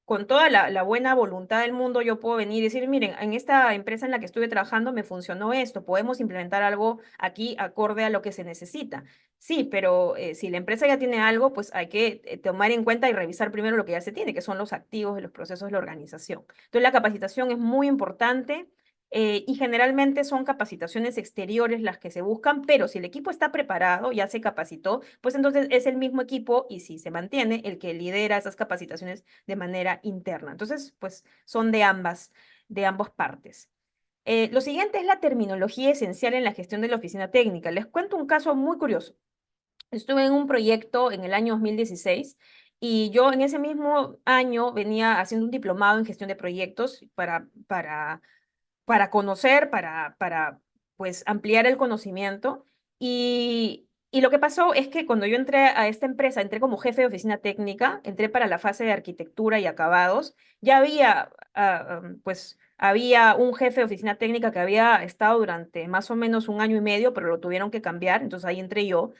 Con toda la buena voluntad del mundo, yo puedo venir y decir, miren, en esta empresa en la que estuve trabajando me funcionó esto, podemos implementar algo aquí acorde a lo que se necesita. Sí, pero si la empresa ya tiene algo, pues hay que tomar en cuenta y revisar primero lo que ya se tiene, que son los activos de los procesos de la organización. Entonces, la capacitación es muy importante. Y generalmente son capacitaciones exteriores las que se buscan, pero si el equipo está preparado, ya se capacitó, pues entonces es el mismo equipo y si se mantiene el que lidera esas capacitaciones de manera interna. Entonces, pues son de ambas partes. Lo siguiente es la terminología esencial en la gestión de la oficina técnica. Les cuento un caso muy curioso. Estuve en un proyecto en el año 2016 y yo en ese mismo año venía haciendo un diplomado en gestión de proyectos para conocer, para pues ampliar el conocimiento. Y lo que pasó es que cuando yo entré a esta empresa, entré como jefe de oficina técnica, entré para la fase de arquitectura y acabados. Ya pues había un jefe de oficina técnica que había estado durante más o menos un año y medio, pero lo tuvieron que cambiar, entonces ahí entré yo.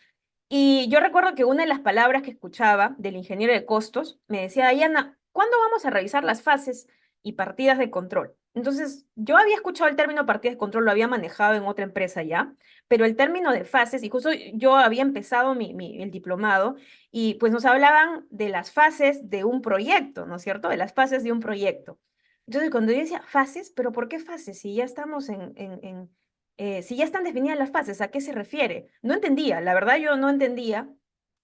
Y yo recuerdo que una de las palabras que escuchaba del ingeniero de costos me decía, Dayana, ¿cuándo vamos a revisar las fases y partidas de control? Entonces, yo había escuchado el término partidas de control, lo había manejado en otra empresa ya, pero el término de fases, y justo yo había empezado el diplomado, y pues nos hablaban de las fases de un proyecto, ¿no es cierto? De las fases de un proyecto. Entonces, cuando yo decía fases, ¿pero por qué fases? Si ya estamos si ya están definidas las fases, ¿a qué se refiere? No entendía, la verdad yo no entendía.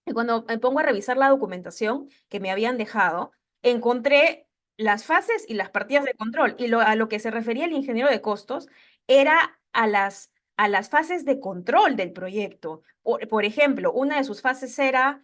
Y cuando me pongo a revisar la documentación que me habían dejado, encontré las fases y las partidas de control. Y a lo que se refería el ingeniero de costos era a las fases de control del proyecto. Por ejemplo, una de sus fases era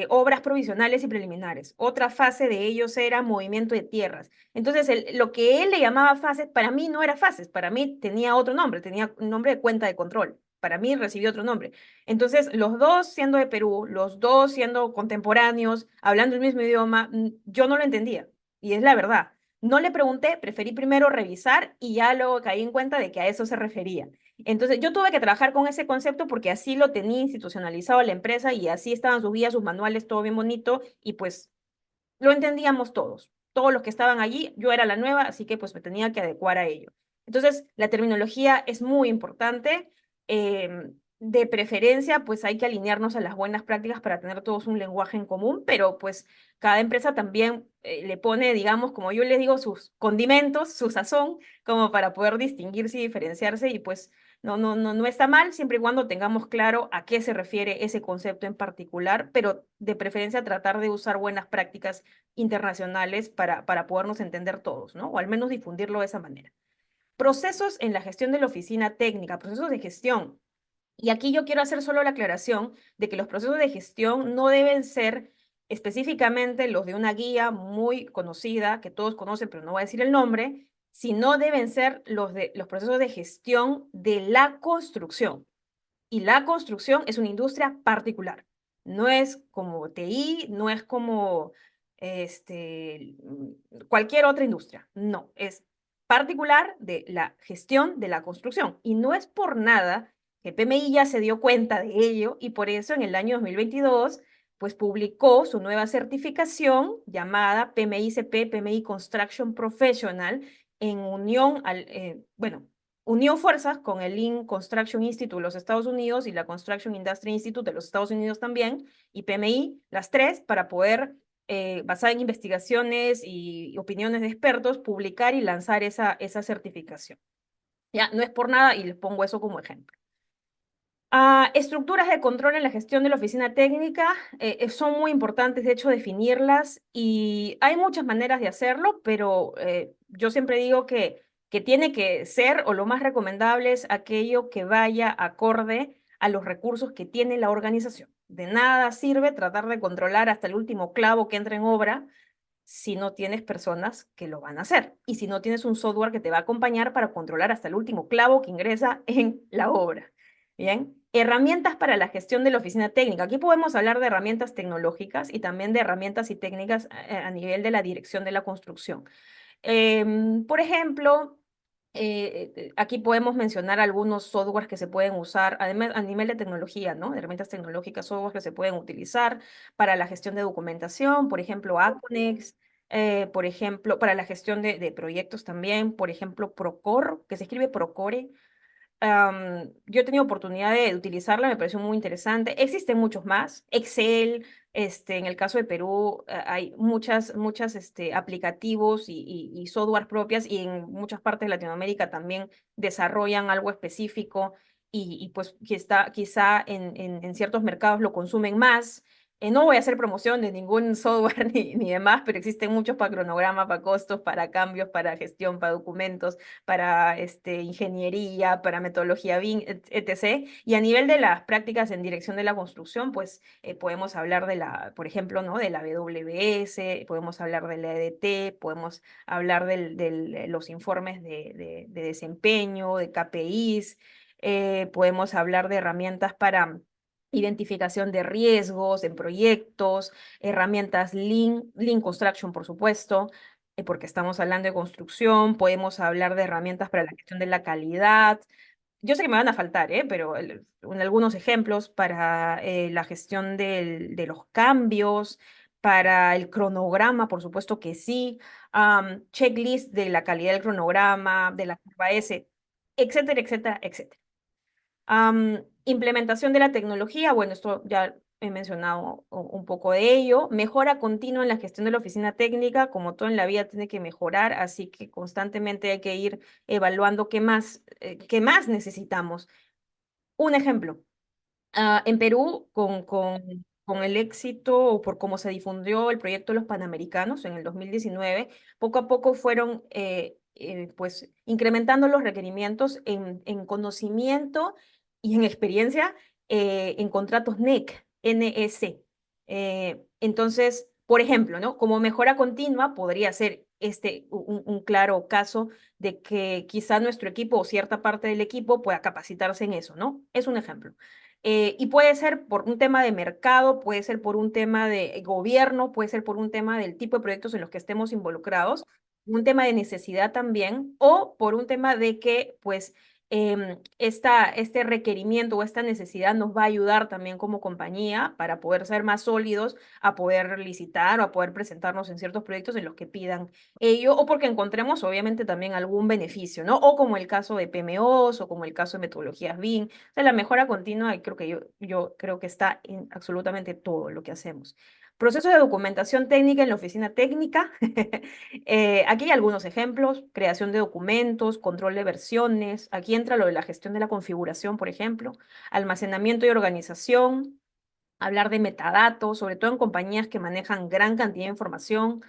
obras provisionales y preliminares. Otra fase de ellos era movimiento de tierras. Entonces, lo que él le llamaba fases, para mí no era fases, para mí tenía otro nombre, tenía un nombre de cuenta de control. Para mí recibió otro nombre. Entonces, los dos siendo de Perú, los dos siendo contemporáneos, hablando el mismo idioma, yo no lo entendía. Y es la verdad. No le pregunté, preferí primero revisar y ya luego caí en cuenta de que a eso se refería. Entonces, yo tuve que trabajar con ese concepto porque así lo tenía institucionalizado la empresa y así estaban sus guías, sus manuales, todo bien bonito y pues lo entendíamos todos. Todos los que estaban allí, yo era la nueva, así que pues me tenía que adecuar a ello. Entonces, la terminología es muy importante. De preferencia, pues hay que alinearnos a las buenas prácticas para tener todos un lenguaje en común, pero pues cada empresa también le pone, digamos, como yo les digo, sus condimentos, su sazón, como para poder distinguirse y diferenciarse y pues no está mal siempre y cuando tengamos claro a qué se refiere ese concepto en particular, pero de preferencia tratar de usar buenas prácticas internacionales para podernos entender todos, ¿no? O al menos difundirlo de esa manera. Procesos en la gestión de la oficina técnica, procesos de gestión. Y aquí yo quiero hacer solo la aclaración de que los procesos de gestión no deben ser específicamente los de una guía muy conocida, que todos conocen, pero no voy a decir el nombre, sino deben ser los de los procesos de gestión de la construcción. Y la construcción es una industria particular. No es como TI, no es como cualquier otra industria. No, es particular de la gestión de la construcción. Y no es por nada que PMI ya se dio cuenta de ello y por eso en el año 2022 pues publicó su nueva certificación llamada PMI-CP, PMI Construction Professional, en unión bueno, unió fuerzas con el Lean Construction Institute de los Estados Unidos y la Construction Industry Institute de los Estados Unidos también, y PMI, las tres, para poder, basada en investigaciones y opiniones de expertos, publicar y lanzar esa certificación. Ya, no es por nada y les pongo eso como ejemplo. Estructuras de control en la gestión de la oficina técnica son muy importantes, de hecho, definirlas y hay muchas maneras de hacerlo, pero yo siempre digo que tiene que ser o lo más recomendable es aquello que vaya acorde a los recursos que tiene la organización. De nada sirve tratar de controlar hasta el último clavo que entra en obra si no tienes personas que lo van a hacer y si no tienes un software que te va a acompañar para controlar hasta el último clavo que ingresa en la obra. Bien, herramientas para la gestión de la oficina técnica. Aquí podemos hablar de herramientas tecnológicas y también de herramientas y técnicas a nivel de la dirección de la construcción. Por ejemplo, aquí podemos mencionar algunos softwares que se pueden usar, además a nivel de tecnología, ¿no? Herramientas tecnológicas, softwares que se pueden utilizar para la gestión de documentación, por ejemplo, Aconex, por ejemplo, para la gestión de proyectos también, por ejemplo, Procore, que se escribe Procore. Yo he tenido oportunidad de utilizarla, me pareció muy interesante. Existen muchos más. Excel, en el caso de Perú, hay muchas aplicativos y software propias y en muchas partes de Latinoamérica también desarrollan algo específico y pues que está, quizá en ciertos mercados lo consumen más. No voy a hacer promoción de ningún software ni demás, pero existen muchos para cronograma, para costos, para cambios, para gestión, para documentos, para ingeniería, para metodología BIM, etc. Y a nivel de las prácticas en dirección de la construcción, pues podemos hablar de por ejemplo, ¿no? De la WBS, podemos hablar de la EDT, podemos hablar de los informes de desempeño, de KPIs, podemos hablar de herramientas para identificación de riesgos en proyectos, herramientas Lean Construction, por supuesto, porque estamos hablando de construcción, podemos hablar de herramientas para la gestión de la calidad. Yo sé que me van a faltar, pero algunos ejemplos para la gestión de los cambios, para el cronograma, por supuesto que sí, checklist de la calidad del cronograma, de la curva S, etcétera, etcétera, etcétera. Implementación de la tecnología, bueno, esto ya he mencionado un poco de ello. Mejora continua en la gestión de la oficina técnica, como todo en la vida tiene que mejorar, así que constantemente hay que ir evaluando qué más necesitamos. Un ejemplo, en Perú, con con el éxito o por cómo se difundió el proyecto de los Panamericanos en el 2019, poco a poco fueron pues incrementando los requerimientos en conocimiento y en experiencia en contratos NEC. Entonces, por ejemplo, ¿no? Como mejora continua podría ser un claro caso de que quizá nuestro equipo o cierta parte del equipo pueda capacitarse en eso, ¿no? Es un ejemplo. Y puede ser por un tema de mercado, puede ser por un tema de gobierno, puede ser por un tema del tipo de proyectos en los que estemos involucrados, un tema de necesidad también, o por un tema de que, pues, este requerimiento o esta necesidad nos va a ayudar también como compañía para poder ser más sólidos, a poder licitar o a poder presentarnos en ciertos proyectos en los que pidan ello, o porque encontremos obviamente también algún beneficio, ¿no? O como el caso de PMOs o como el caso de metodologías BIM. O sea, la mejora continua, y creo que yo creo que está en absolutamente todo lo que hacemos. Proceso de documentación técnica en la oficina técnica. Aquí hay algunos ejemplos: creación de documentos, control de versiones. Aquí entra lo de la gestión de la configuración, por ejemplo, almacenamiento y organización, hablar de metadatos, sobre todo en compañías que manejan gran cantidad de información,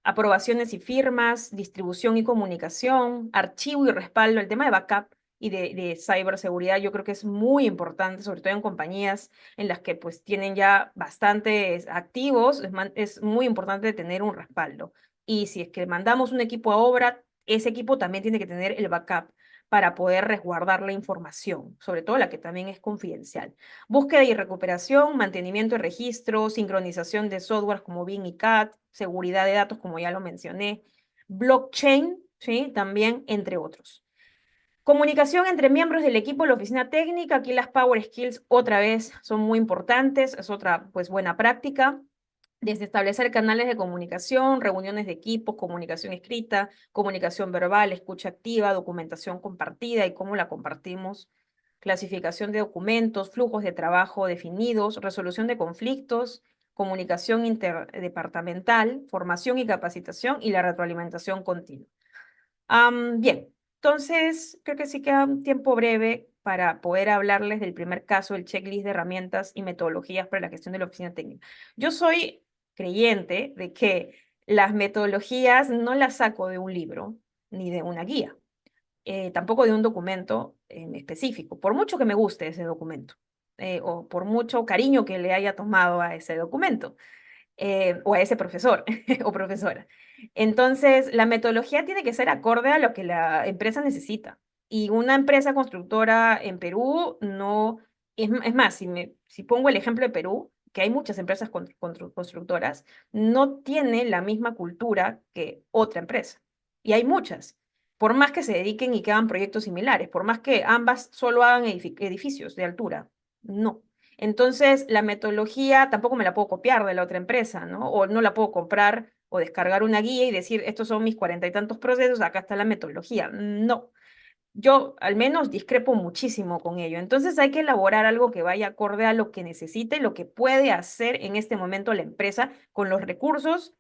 aprobaciones y firmas, distribución y comunicación, archivo y respaldo. El tema de backup y de ciberseguridad yo creo que es muy importante, sobre todo en compañías en las que pues tienen ya bastantes activos, es muy importante tener un respaldo. Y si es que mandamos un equipo a obra, ese equipo también tiene que tener el backup para poder resguardar la información, sobre todo la que también es confidencial. Búsqueda y recuperación, mantenimiento de registros, sincronización de software como BIM y CAD, seguridad de datos, como ya lo mencioné, blockchain, ¿sí? También, entre otros. Comunicación entre miembros del equipo de la oficina técnica. Aquí las Power Skills otra vez son muy importantes, es otra pues buena práctica. Desde establecer canales de comunicación, reuniones de equipos, comunicación escrita, comunicación verbal, escucha activa, documentación compartida y cómo la compartimos, clasificación de documentos, flujos de trabajo definidos, resolución de conflictos, comunicación interdepartamental, formación y capacitación y la retroalimentación continua. Bien, entonces creo que sí queda un tiempo breve para poder hablarles del primer caso, el checklist de herramientas y metodologías para la gestión de la oficina técnica. Yo soy creyente de que las metodologías no las saco de un libro ni de una guía, tampoco de un documento en específico, por mucho que me guste ese documento, o por mucho cariño que le haya tomado a ese documento o a ese profesor o profesora. Entonces, la metodología tiene que ser acorde a lo que la empresa necesita. Y una empresa constructora en Perú no, es más, si pongo el ejemplo de Perú, que hay muchas empresas constructoras, no tiene la misma cultura que otra empresa. Y hay muchas. Por más que se dediquen y que hagan proyectos similares, por más que ambas solo hagan edificios de altura, no. Entonces, la metodología tampoco me la puedo copiar de la otra empresa, ¿no? O no la puedo comprar o descargar una guía y decir, estos son mis 40 y tantos procesos, acá está la metodología. No, yo al menos discrepo muchísimo con ello. Entonces, hay que elaborar algo que vaya acorde a lo que necesite y lo que puede hacer en este momento la empresa con los recursos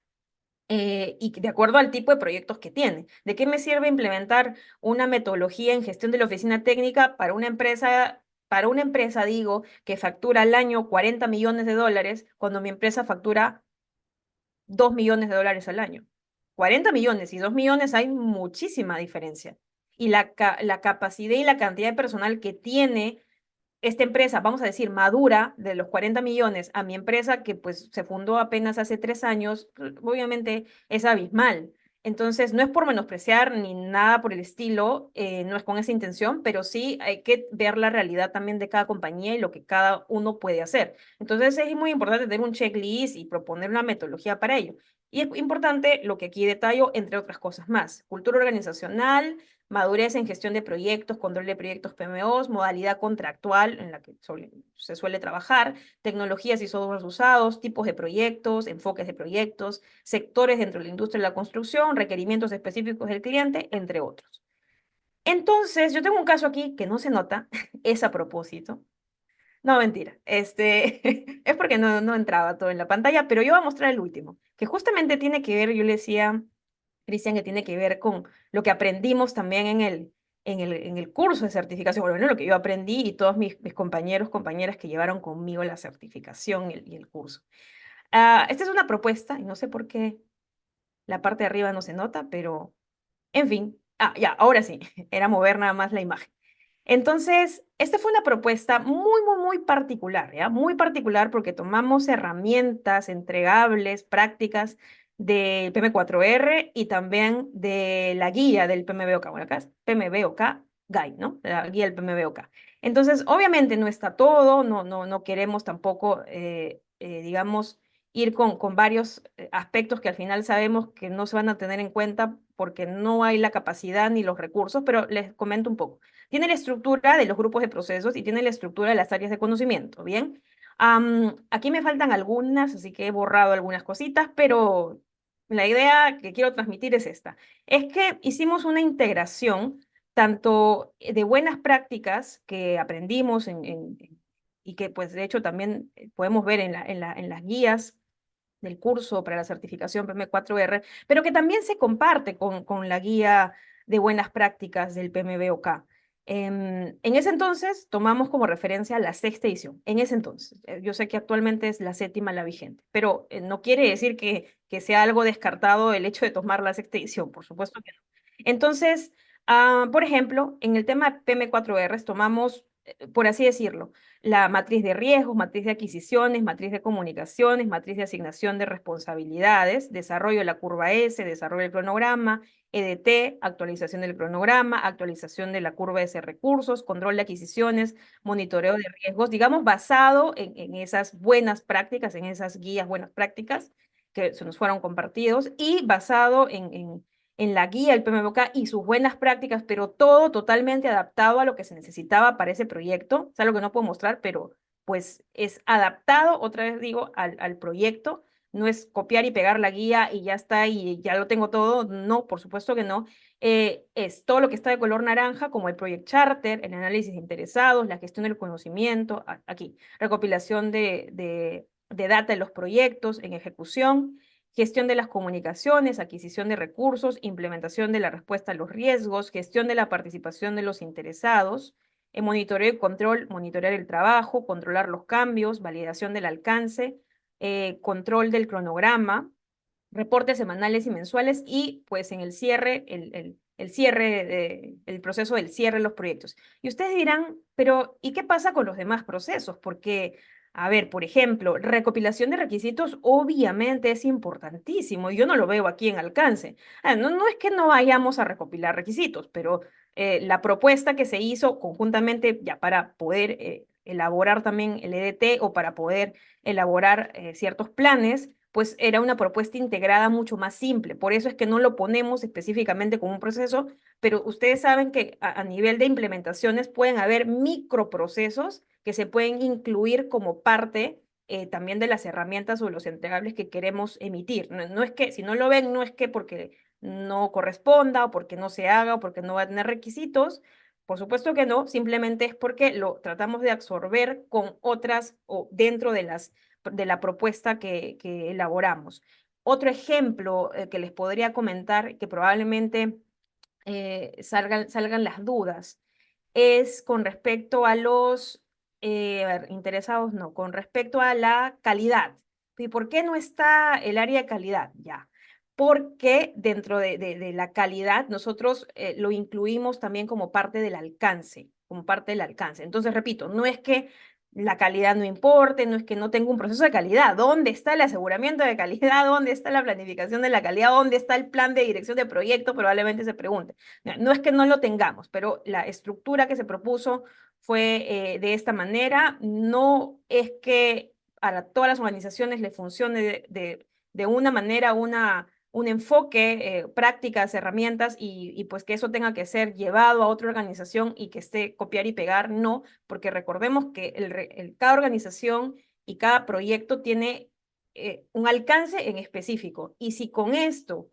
y de acuerdo al tipo de proyectos que tiene. ¿De qué me sirve implementar una metodología en gestión de la oficina técnica para una empresa? Para una empresa, digo, que factura al año 40 millones de dólares, cuando mi empresa factura 2 millones de dólares al año. 40 millones y 2 millones hay muchísima diferencia. Y la capacidad y la cantidad de personal que tiene esta empresa, vamos a decir, madura, de los 40 millones, a mi empresa que pues se fundó apenas hace 3 años, obviamente es abismal. Entonces, no es por menospreciar ni nada por el estilo, no es con esa intención, pero sí hay que ver la realidad también de cada compañía y lo que cada uno puede hacer. Entonces, es muy importante tener un checklist y proponer una metodología para ello. Y es importante lo que aquí detallo, entre otras cosas más: cultura organizacional, madurez en gestión de proyectos, control de proyectos PMOs, modalidad contractual en la que se suele trabajar, tecnologías y softwares usados, tipos de proyectos, enfoques de proyectos, sectores dentro de la industria de la construcción, requerimientos específicos del cliente, entre otros. Entonces, yo tengo un caso aquí que no se nota, es a propósito. No, mentira. Es porque no entraba todo en la pantalla, pero yo voy a mostrar el último, que justamente tiene que ver, yo le decía Cristian, que tiene que ver con lo que aprendimos también en el curso de certificación, bueno, lo que yo aprendí y todos mis compañeros, compañeras que llevaron conmigo la certificación y el curso. Esta es una propuesta, y no sé por qué la parte de arriba no se nota, pero en fin. Ya, ahora sí, era mover nada más la imagen. Entonces, esta fue una propuesta muy, muy, muy particular, ¿ya? Muy particular porque tomamos herramientas entregables, prácticas del PM4R y también de la guía del PMBOK. Bueno, acá es PMBOK Guide, ¿no? La guía del PMBOK. Entonces, obviamente no está todo, no queremos tampoco, digamos, ir con varios aspectos que al final sabemos que no se van a tener en cuenta porque no hay la capacidad ni los recursos, pero les comento un poco. Tiene la estructura de los grupos de procesos y tiene la estructura de las áreas de conocimiento, ¿bien? Aquí me faltan algunas, así que he borrado algunas cositas, pero la idea que quiero transmitir es esta. Es que hicimos una integración tanto de buenas prácticas que aprendimos y que pues de hecho también podemos ver en las guías del curso para la certificación PM4R, pero que también se comparte con la guía de buenas prácticas del PMBOK. En ese entonces tomamos como referencia la sexta edición, en ese entonces. Yo sé que actualmente es la séptima la vigente, pero no quiere decir que sea algo descartado el hecho de tomar la sexta edición, por supuesto que no. Entonces, por ejemplo, en el tema PM4R tomamos, por así decirlo, la matriz de riesgos, matriz de adquisiciones, matriz de comunicaciones, matriz de asignación de responsabilidades, desarrollo de la curva S, desarrollo del cronograma, EDT, actualización del cronograma, actualización de la curva S recursos, control de adquisiciones, monitoreo de riesgos, digamos, basado en esas buenas prácticas, en esas guías buenas prácticas que se nos fueron compartidos y basado en la guía del PMBOK y sus buenas prácticas, pero todo totalmente adaptado a lo que se necesitaba para ese proyecto. Es algo que no puedo mostrar, pero pues es adaptado, otra vez digo, al proyecto. No es copiar y pegar la guía y ya está y ya lo tengo todo. No, por supuesto que no. Es todo lo que está de color naranja, como el Project Charter, el análisis de interesados, la gestión del conocimiento, aquí, recopilación de data de los proyectos en ejecución, gestión de las comunicaciones, adquisición de recursos, implementación de la respuesta a los riesgos, gestión de la participación de los interesados, monitoreo y control, monitorear el trabajo, controlar los cambios, validación del alcance, control del cronograma, reportes semanales y mensuales y pues en el cierre, el cierre, el proceso del cierre de los proyectos. Y ustedes dirán, pero ¿y qué pasa con los demás procesos? Porque, a ver, por ejemplo, recopilación de requisitos obviamente es importantísimo y yo no lo veo aquí en alcance. No es que no vayamos a recopilar requisitos, pero la propuesta que se hizo conjuntamente ya para poder elaborar también el EDT o para poder elaborar ciertos planes, pues era una propuesta integrada mucho más simple. Por eso es que no lo ponemos específicamente como un proceso, pero ustedes saben que a nivel de implementaciones pueden haber microprocesos que se pueden incluir como parte también de las herramientas o los entregables que queremos emitir. No es que, si no lo ven, no es que porque no corresponda o porque no se haga o porque no va a tener requisitos. Por supuesto que no, simplemente es porque lo tratamos de absorber con otras o dentro de la propuesta que elaboramos. Otro ejemplo que les podría comentar, que probablemente salgan las dudas, es con respecto a los a ver, interesados, no, con respecto a la calidad. ¿Y por qué no está el área de calidad? Ya. Porque dentro de la calidad nosotros lo incluimos también como parte del alcance, como parte del alcance. Entonces, repito, no es que la calidad no importe, no es que no tenga un proceso de calidad. ¿Dónde está el aseguramiento de calidad? ¿Dónde está la planificación de la calidad? ¿Dónde está el plan de dirección de proyecto? Probablemente se pregunte. No es que no lo tengamos, pero la estructura que se propuso fue de esta manera. No es que a todas las organizaciones le funcione de una manera, un enfoque, prácticas, herramientas y pues que eso tenga que ser llevado a otra organización y que esté copiar y pegar, no, porque recordemos que cada organización y cada proyecto tiene un alcance en específico. Y si con esto,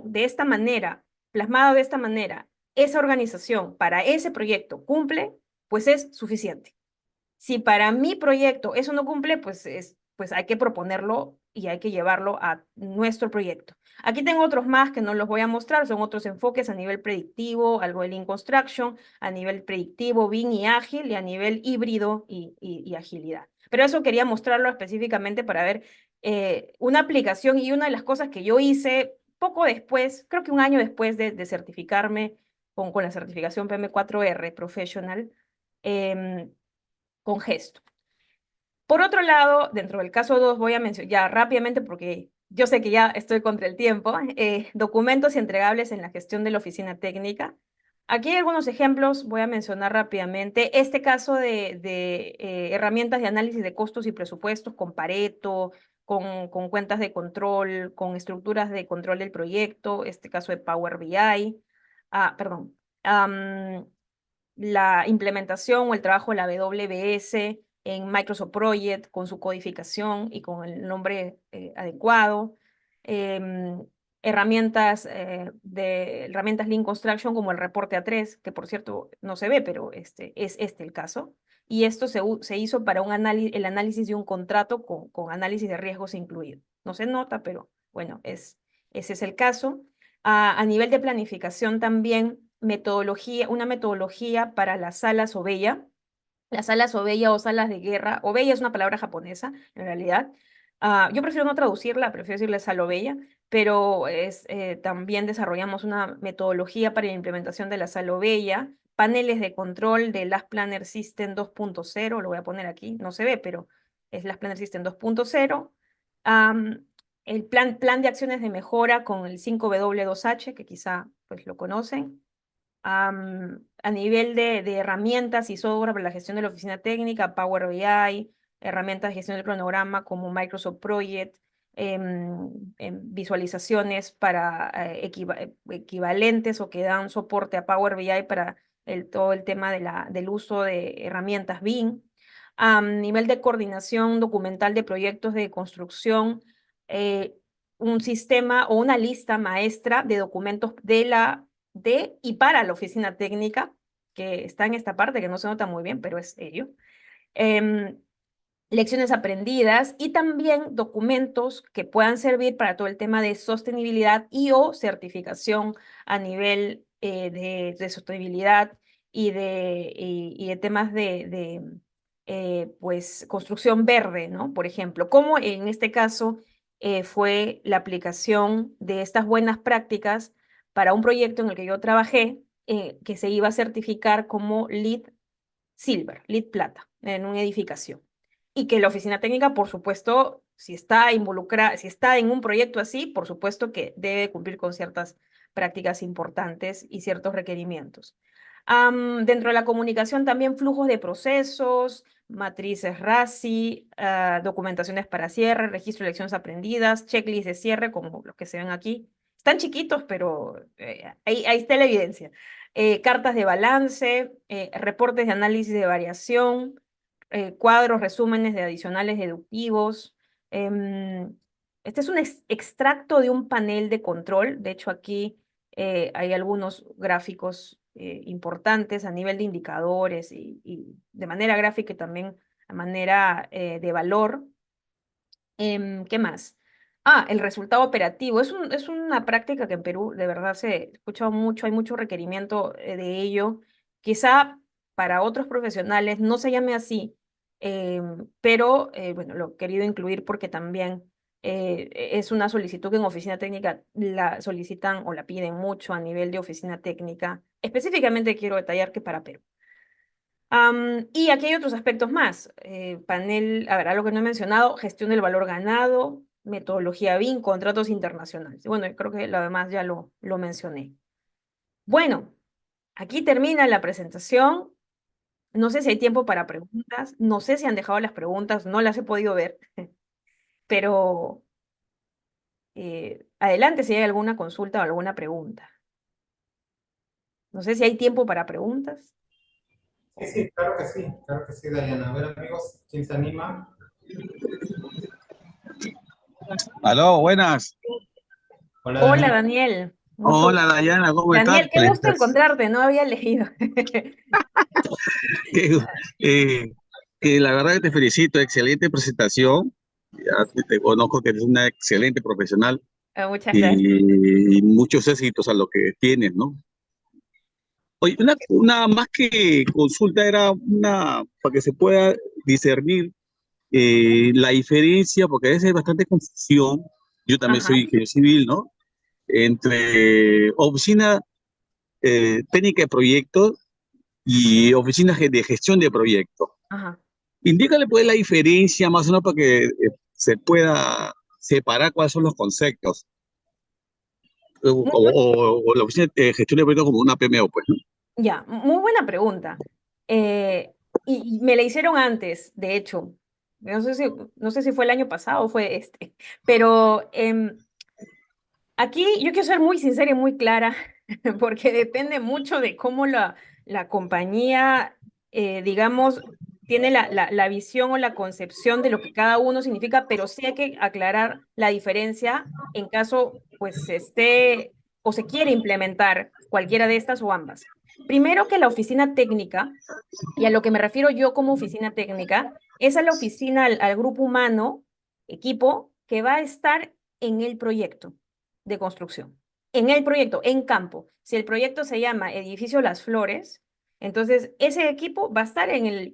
de esta manera, plasmado de esta manera, esa organización para ese proyecto cumple, pues es suficiente. Si para mi proyecto eso no cumple, pues hay que proponerlo y hay que llevarlo a nuestro proyecto. Aquí tengo otros más que no los voy a mostrar, son otros enfoques a nivel predictivo, algo de Lean Construction, a nivel predictivo, BIM y ágil, y a nivel híbrido y agilidad. Pero eso quería mostrarlo específicamente para ver una aplicación y una de las cosas que yo hice poco después, creo que un año después de certificarme con la certificación PM4R Professional, con Gesto. Por otro lado, dentro del caso 2 voy a mencionar ya rápidamente porque yo sé que ya estoy contra el tiempo, documentos entregables en la gestión de la oficina técnica. Aquí hay algunos ejemplos, voy a mencionar rápidamente. Este caso de herramientas de análisis de costos y presupuestos con Pareto, con cuentas de control, con estructuras de control del proyecto, este caso de Power BI, perdón, la implementación o el trabajo de la WBS en Microsoft Project con su codificación y con el nombre adecuado. Em, herramientas Lean Construction como el reporte A3, que por cierto no se ve, pero es el caso. Y esto se hizo para el análisis de un contrato con análisis de riesgos incluido. No se nota, pero bueno, ese es el caso. A nivel de planificación también, una metodología para las salas Obeya. Las salas Obeya o salas de guerra. Obeya es una palabra japonesa, en realidad. Yo prefiero no traducirla, prefiero decirle sala Obeya, pero también desarrollamos una metodología para la implementación de la sala Obeya, paneles de control de Last Planner System 2.0, lo voy a poner aquí, no se ve, pero es Last Planner System 2.0. El plan de acciones de mejora con el 5W2H, que quizá pues lo conocen. A nivel de herramientas y software para la gestión de la oficina técnica, Power BI, herramientas de gestión del cronograma como Microsoft Project, visualizaciones para equivalentes o que dan soporte a Power BI para todo el tema del uso de herramientas BIM. Nivel de coordinación documental de proyectos de construcción, un sistema o una lista maestra de documentos y para la oficina técnica, que está en esta parte, que no se nota muy bien, pero es ello. Lecciones aprendidas y también documentos que puedan servir para todo el tema de sostenibilidad y o certificación a nivel de sostenibilidad y de temas pues, construcción verde, ¿no? Por ejemplo, como en este caso fue la aplicación de estas buenas prácticas para un proyecto en el que yo trabajé, que se iba a certificar como LEED Silver, LEED Plata, en una edificación. Y que la oficina técnica, por supuesto, si está involucrada, si está en un proyecto así, por supuesto que debe cumplir con ciertas prácticas importantes y ciertos requerimientos. Dentro de la comunicación también flujos de procesos, matrices RACI, documentaciones para cierre, registro de lecciones aprendidas, checklist de cierre, como los que se ven aquí. Están chiquitos, pero ahí está la evidencia. Cartas de balance, reportes de análisis de variación, cuadros, resúmenes de adicionales deductivos. Este es un extracto de un panel de control. De hecho, aquí hay algunos gráficos importantes a nivel de indicadores y de manera gráfica y también a manera de valor. ¿Qué más? El resultado operativo. Es una práctica que en Perú de verdad se ha escuchado mucho, hay mucho requerimiento de ello. Quizá para otros profesionales no se llame así, pero bueno, lo he querido incluir porque también es una solicitud que en oficina técnica la solicitan o la piden mucho a nivel de oficina técnica. Específicamente quiero detallar que para Perú. Y aquí hay otros aspectos más. A ver, algo que no he mencionado, gestión del valor ganado, metodología BIM, contratos internacionales. Bueno, yo creo que lo demás ya lo mencioné. Bueno, aquí termina la presentación. No sé si hay tiempo para preguntas, no sé si han dejado las preguntas, no las he podido ver, pero adelante si hay alguna consulta o alguna pregunta. No sé si hay tiempo para preguntas. Sí, claro que sí, Dayana. A ver, amigos, ¿quién se anima? Aló, buenas. Hola, Hola, Daniel. Daniel. Mucho Hola, gusto. Dayana, ¿cómo estás? Daniel, qué gusto encontrarte, no había leído. Que, eh, que la verdad que te felicito, excelente presentación. Ya te conozco que eres una excelente profesional Muchas gracias. y muchos éxitos a lo que tienes, ¿no? Oye, una más que consulta era una para que se pueda discernir la diferencia, porque a veces hay bastante confusión. Yo también Ajá, soy ingeniero civil, ¿no? Entre oficina técnica de proyectos y oficina de gestión de proyectos. ajá. Indícale pues la diferencia más o menos para que se pueda separar cuáles son los conceptos. O la oficina de gestión de proyectos como una PMO, pues, ¿no? Ya, muy buena pregunta. Eh, y me la hicieron antes, de hecho. No sé si fue el año pasado o fue este. Pero aquí yo quiero ser muy sincera y muy clara, porque depende mucho de cómo la compañía, digamos, tiene la visión o la concepción de lo que cada uno significa, pero sí hay que aclarar la diferencia en caso, pues, se esté o se quiere implementar cualquiera de estas o ambas. Primero que la oficina técnica, y a lo que me refiero yo como oficina técnica, es a la oficina, al grupo humano, equipo, que va a estar en el proyecto de construcción. En el proyecto, en campo. Si el proyecto se llama Edificio Las Flores, entonces ese equipo va a estar en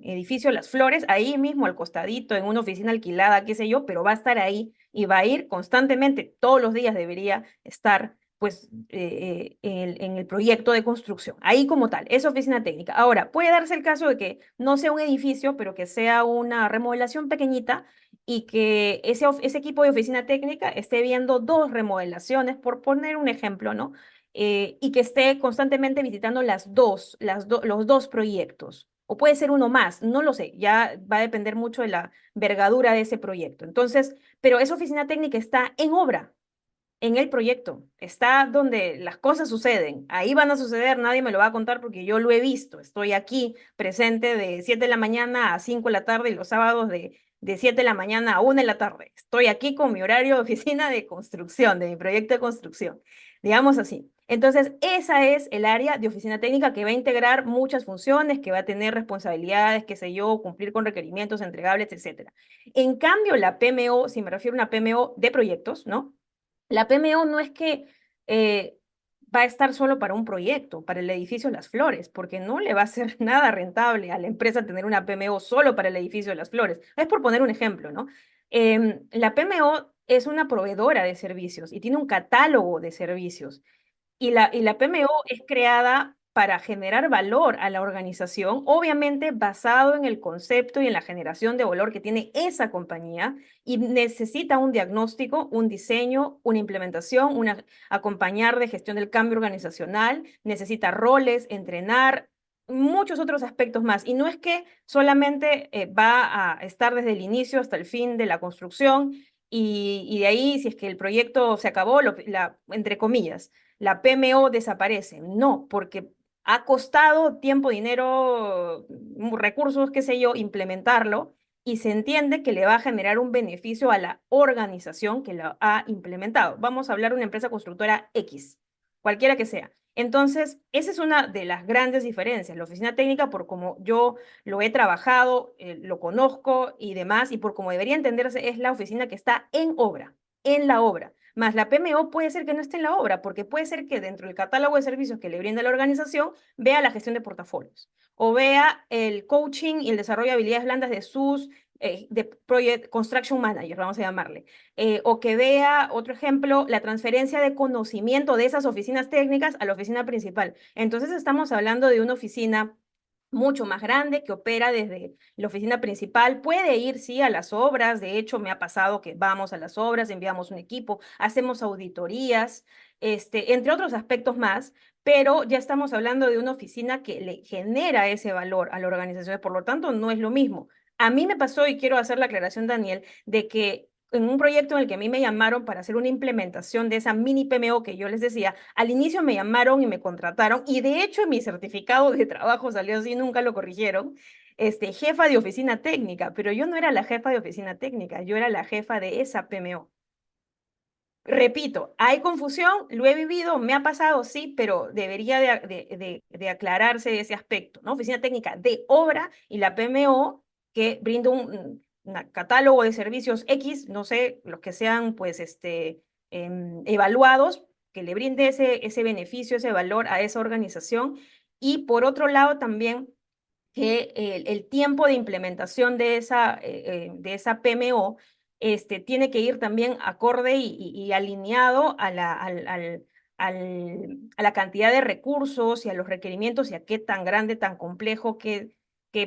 Edificio Las Flores, ahí mismo al costadito, en una oficina alquilada, qué sé yo, pero va a estar ahí y va a ir constantemente, todos los días debería estar pues en el proyecto de construcción, ahí como tal, es oficina técnica. Ahora, puede darse el caso de que no sea un edificio, pero que sea una remodelación pequeñita y que ese equipo de oficina técnica esté viendo dos remodelaciones, por poner un ejemplo, ¿no? Y que esté constantemente visitando los dos proyectos. O puede ser uno más, no lo sé, ya va a depender mucho de la envergadura de ese proyecto. Entonces, pero esa oficina técnica está en obra, en el proyecto, está donde las cosas suceden. Ahí van a suceder, nadie me lo va a contar porque yo lo he visto. Estoy aquí presente de 7 de la mañana a 5 de la tarde y los sábados de 7 de la mañana a 1 de la tarde. Estoy aquí con mi horario de oficina de construcción, de mi proyecto de construcción, digamos así. Entonces, esa es el área de oficina técnica que va a integrar muchas funciones, que va a tener responsabilidades, qué sé yo, cumplir con requerimientos entregables, etcétera. En cambio, la PMO, si me refiero a una PMO de proyectos, ¿no? La PMO no es que eh, va a estar solo para un proyecto, para el edificio Las Flores, porque no le va a ser nada rentable a la empresa tener una PMO solo para el edificio Las Flores. Es por poner un ejemplo, ¿no? La PMO es una proveedora de servicios y tiene un catálogo de servicios. Y la PMO es creada para generar valor a la organización, obviamente basado en el concepto y en la generación de valor que tiene esa compañía y necesita un diagnóstico, un diseño, una implementación, acompañar de gestión del cambio organizacional, necesita roles, entrenar, muchos otros aspectos más. Y no es que solamente va a estar desde el inicio hasta el fin de la construcción y de ahí, si es que el proyecto se acabó, entre comillas la PMO desaparece. No, porque ha costado tiempo, dinero, recursos, qué sé yo, implementarlo y se entiende que le va a generar un beneficio a la organización que lo ha implementado. Vamos a hablar de una empresa constructora X, cualquiera que sea. Entonces, esa es una de las grandes diferencias. La oficina técnica, por como yo lo he trabajado, lo conozco y demás, y por como debería entenderse, es la oficina que está en obra, en la obra. Más la PMO puede ser que no esté en la obra, porque puede ser que dentro del catálogo de servicios que le brinda la organización vea la gestión de portafolios o vea el coaching y el desarrollo de habilidades blandas de sus de Project Construction Manager, vamos a llamarle, o que vea, otro ejemplo, la transferencia de conocimiento de esas oficinas técnicas a la oficina principal. Entonces estamos hablando de una oficina mucho más grande que opera desde la oficina principal, puede ir, sí, a las obras, de hecho me ha pasado que vamos a las obras, enviamos un equipo, hacemos auditorías, entre otros aspectos más, pero ya estamos hablando de una oficina que le genera ese valor a la organización, por lo tanto no es lo mismo. A mí me pasó, y quiero hacer la aclaración, Daniel, de que en un proyecto en el que a mí me llamaron para hacer una implementación de esa mini PMO que yo les decía, al inicio me llamaron y me contrataron, y de hecho en mi certificado de trabajo salió así, nunca lo corrigieron, jefa de oficina técnica, pero yo no era la jefa de oficina técnica, yo era la jefa de esa PMO. Repito, hay confusión, lo he vivido, me ha pasado, sí, pero debería de aclararse ese aspecto, ¿no? Oficina técnica de obra y la PMO que brinda catálogo de servicios X, no sé, los que sean pues evaluados, que le brinde ese beneficio, ese valor a esa organización. Y por otro lado también que el tiempo de implementación de esa PMO tiene que ir también acorde y alineado a la cantidad de recursos y a los requerimientos y a qué tan grande, tan complejo, qué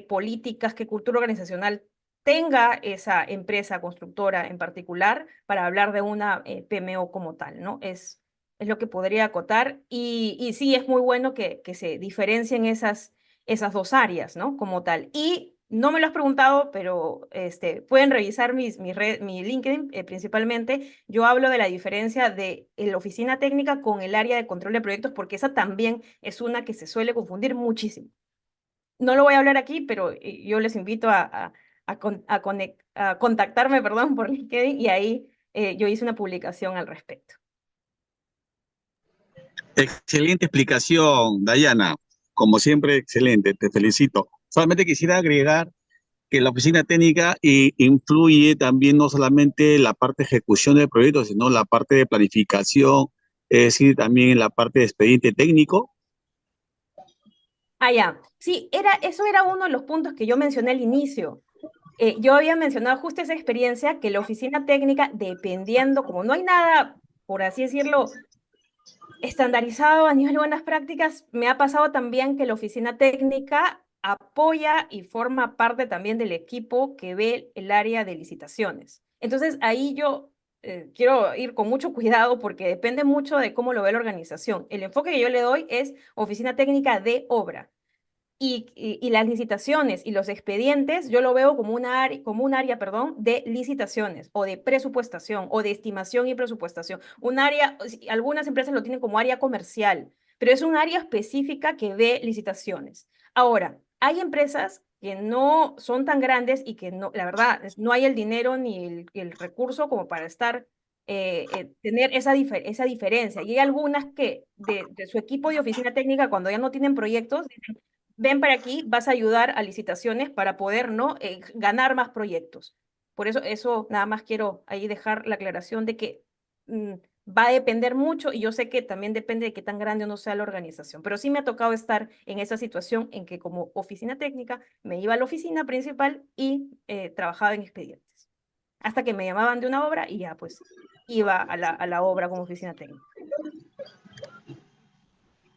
políticas, qué cultura organizacional tenga esa empresa constructora en particular para hablar de una PMO como tal, ¿no? Es lo que podría acotar y sí, es muy bueno que se diferencien esas dos áreas, ¿no? Como tal. Y no me lo has preguntado, pero pueden revisar mi LinkedIn principalmente. Yo hablo de la diferencia de la oficina técnica con el área de control de proyectos, porque esa también es una que se suele confundir muchísimo. No lo voy a hablar aquí, pero yo les invito a contactarme, perdón, por LinkedIn y ahí yo hice una publicación al respecto. Excelente explicación, Dayana. Como siempre, excelente, te felicito. Solamente quisiera agregar que la oficina técnica influye también no solamente la parte de ejecución del proyecto, sino la parte de planificación, es decir, también en la parte de expediente técnico. Ah, ya. Sí, eso era uno de los puntos que yo mencioné al inicio. Yo había mencionado justo esa experiencia que la oficina técnica, dependiendo, como no hay nada, por así decirlo, estandarizado a nivel de buenas prácticas, me ha pasado también que la oficina técnica apoya y forma parte también del equipo que ve el área de licitaciones. Entonces ahí yo quiero ir con mucho cuidado porque depende mucho de cómo lo ve la organización. El enfoque que yo le doy es oficina técnica de obra. Y las licitaciones y los expedientes, yo lo veo como un área, perdón, de licitaciones o de presupuestación o de estimación y presupuestación. Un área, algunas empresas lo tienen como área comercial, pero es un área específica que ve licitaciones. Ahora, hay empresas que no son tan grandes y que no, la verdad, no hay el dinero ni el recurso como para tener esa diferencia. Y hay algunas que de su equipo de oficina técnica, cuando ya no tienen proyectos, dicen, ven para aquí, vas a ayudar a licitaciones para poder, ¿no? Ganar más proyectos. Por eso nada más quiero ahí dejar la aclaración de que va a depender mucho y yo sé que también depende de qué tan grande o no sea la organización, pero sí me ha tocado estar en esa situación en que como oficina técnica me iba a la oficina principal y trabajaba en expedientes, hasta que me llamaban de una obra y ya pues iba a la obra como oficina técnica.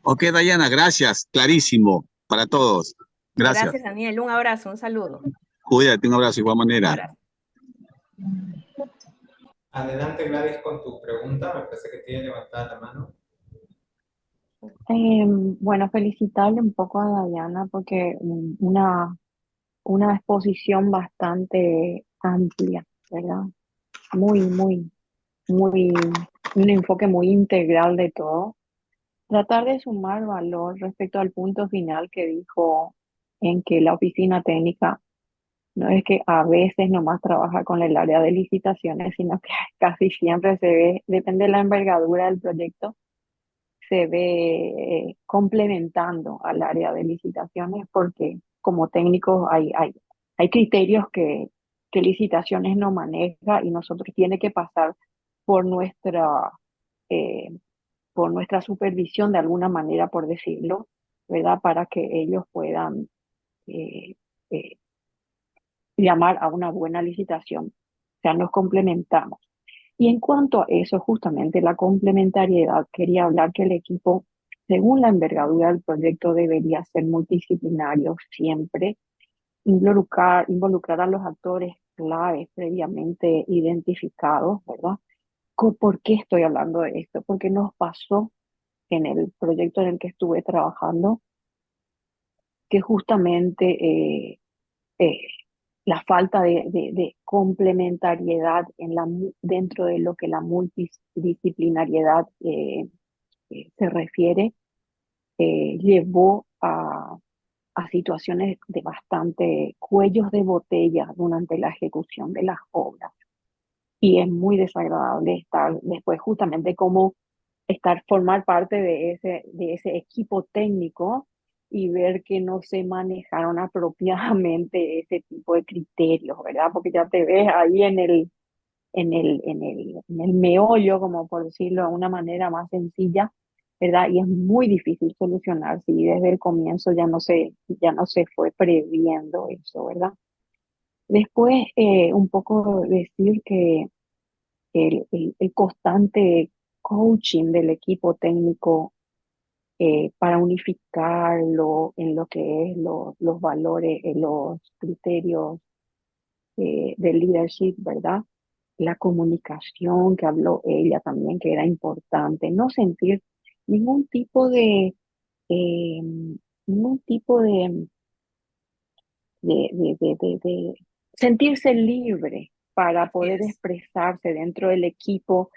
Ok, Dayana, gracias. Clarísimo para todos. Gracias. Gracias, Daniel. Un abrazo, un saludo. Cuídate, un abrazo de igual Un manera. abrazo. Adelante, Gladys, con tu pregunta. Me parece que tiene levantada la mano. Bueno, felicitarle un poco a Dayana porque una exposición bastante amplia, ¿verdad? Muy, un enfoque muy integral de todo. Tratar de sumar valor respecto al punto final que dijo en que la oficina técnica no es que a veces nomás trabaja con el área de licitaciones, sino que casi siempre se ve, depende de la envergadura del proyecto, se ve complementando al área de licitaciones porque como técnicos hay criterios que licitaciones no maneja y nosotros tiene que pasar por eh, por nuestra supervisión de alguna manera, por decirlo, ¿verdad? Para que ellos puedan eh, eh, llamar a una buena licitación. O sea, nos complementamos. Y en cuanto a eso, justamente la complementariedad, quería hablar que el equipo, según la envergadura del proyecto, debería ser multidisciplinario siempre, involucrar a los actores claves previamente identificados, ¿verdad? ¿Por qué estoy hablando de esto? Porque nos pasó en el proyecto en el que estuve trabajando que justamente eh, la falta de complementariedad dentro de lo que la multidisciplinariedad se refiere, llevó a situaciones de bastante cuellos de botella durante la ejecución de las obras. Y es muy desagradable estar después justamente como formar parte de ese equipo técnico y ver que no se manejaron apropiadamente ese tipo de criterios, ¿verdad? Porque ya te ves ahí en el meollo, como por decirlo de una manera más sencilla, ¿verdad? Y es muy difícil solucionar si desde el comienzo ya no se fue previendo eso, ¿verdad? Después, un poco decir que el constante coaching del equipo técnico para unificarlo en lo que es los valores, los criterios del leadership, ¿verdad? La comunicación que habló ella también, que era importante, no sentir ningún tipo eh, ningún tipo de sentirse libre para Así poder es. expresarse dentro del equipo,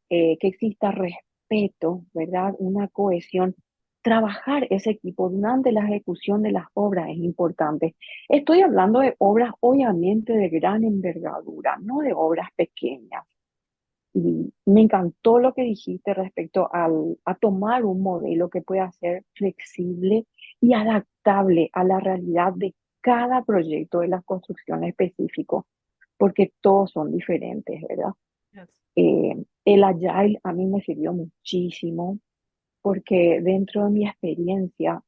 que exista respeto, ¿verdad? Una cohesión. Trabajar ese equipo durante la ejecución de las obras es importante. Estoy hablando de obras obviamente de gran envergadura, no de obras pequeñas. Y me encantó lo que dijiste respecto a tomar un modelo que pueda ser flexible y adaptable a la realidad de cada proyecto de la construcción específico, porque todos son diferentes, ¿verdad? Yes. El Agile a mí me sirvió muchísimo porque dentro de mi experiencia,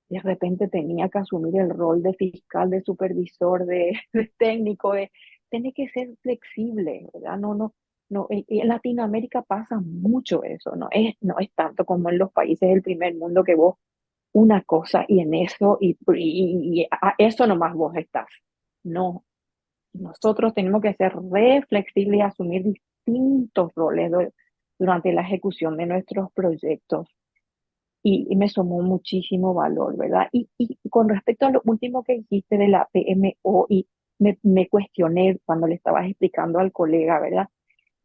de repente tenía que asumir el rol de fiscal, de supervisor, de técnico, de tiene que ser flexible, ¿verdad? No, en Latinoamérica pasa mucho eso, no es tanto como en los países del primer mundo que vos una cosa y en eso y a eso nomás vos estás. No, nosotros tenemos que ser re flexibles y asumir distintos roles durante la ejecución de nuestros proyectos y me sumó muchísimo valor, ¿verdad? Y con respecto a lo último que dijiste de la PMO, y me cuestioné cuando le estabas explicando al colega, ¿verdad?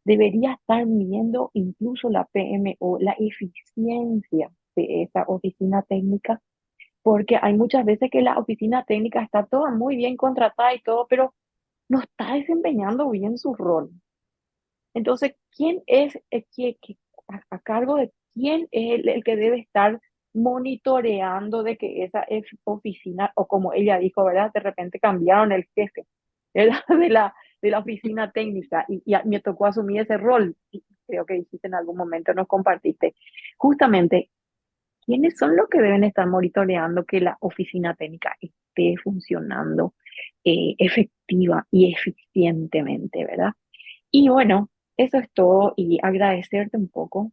Debería estar midiendo incluso la PMO, la eficiencia de esa oficina técnica, porque hay muchas veces que la oficina técnica está toda muy bien contratada y todo, pero no está desempeñando bien su rol. Entonces, ¿quién es a cargo de quién es el que debe estar monitoreando de que esa oficina, o como ella dijo, ¿verdad? De repente cambiaron el jefe, ¿verdad? De la oficina técnica y me tocó asumir ese rol. Y creo que dijiste en algún momento, nos compartiste. Justamente, ¿quiénes son los que deben estar monitoreando que la oficina técnica esté funcionando efectiva y eficientemente, ¿verdad? Y bueno, eso es todo y agradecerte un poco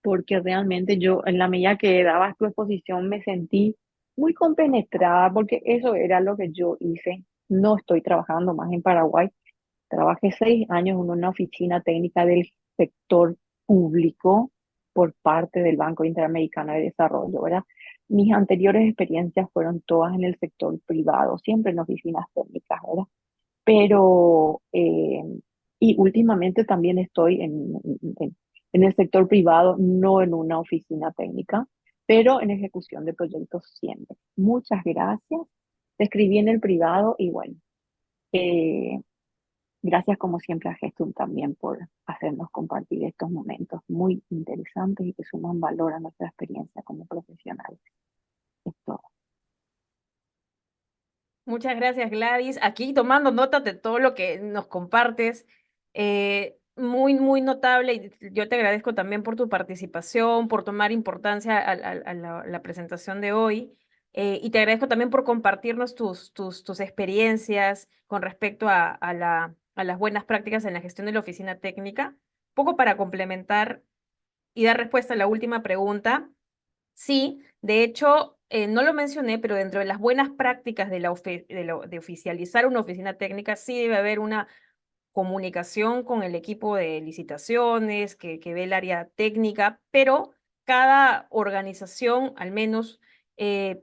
porque realmente yo en la medida que dabas tu exposición me sentí muy compenetrada porque eso era lo que yo hice. No estoy trabajando más en Paraguay. Trabajé 6 años en una oficina técnica del sector público por parte del Banco Interamericano de Desarrollo, ¿verdad? Mis anteriores experiencias fueron todas en el sector privado, siempre en oficinas técnicas, ¿verdad? Pero, y últimamente también estoy en el sector privado, no en una oficina técnica, pero en ejecución de proyectos siempre. Muchas gracias. Te escribí en el privado y bueno, eh, gracias como siempre a Gestum también por hacernos compartir estos momentos muy interesantes y que suman valor a nuestra experiencia como profesionales. Es todo. Muchas gracias, Gladys. Aquí tomando nota de todo lo que nos compartes, muy, muy notable. Y yo te agradezco también por tu participación, por tomar importancia a la presentación de hoy. Y te agradezco también por compartirnos tus experiencias con respecto a las buenas prácticas en la gestión de la oficina técnica. Un poco para complementar y dar respuesta a la última pregunta. Sí, de hecho, no lo mencioné, pero dentro de las buenas prácticas de oficializar una oficina técnica, sí debe haber una comunicación con el equipo de licitaciones, que ve el área técnica, pero cada organización, al menos,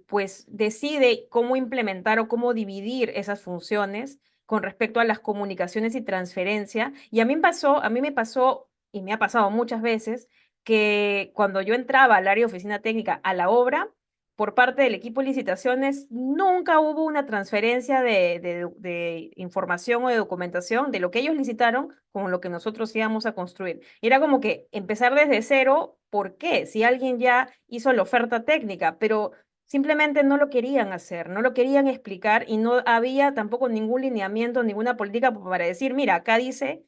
pues decide cómo implementar o cómo dividir esas funciones con respecto a las comunicaciones y transferencia. Y a mí me pasó, y me ha pasado muchas veces, que cuando yo entraba al área de oficina técnica a la obra, por parte del equipo de licitaciones, nunca hubo una transferencia de información o de documentación de lo que ellos licitaron con lo que nosotros íbamos a construir. Y era como que empezar desde cero, ¿por qué? Si alguien ya hizo la oferta técnica, pero simplemente no lo querían hacer, no lo querían explicar y no había tampoco ningún lineamiento, ninguna política para decir, mira, acá dice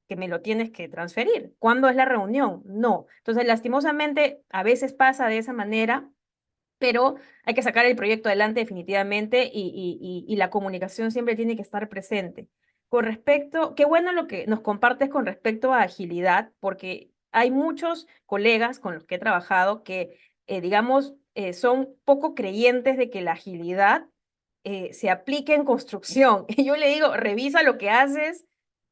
que me lo tienes que transferir. ¿Cuándo es la reunión? No. Entonces, lastimosamente, a veces pasa de esa manera, pero hay que sacar el proyecto adelante definitivamente y la comunicación siempre tiene que estar presente. Con respecto, qué bueno lo que nos compartes con respecto a agilidad, porque hay muchos colegas con los que he trabajado que, digamos, son poco creyentes de que la agilidad se aplique en construcción. Y yo le digo, revisa lo que haces,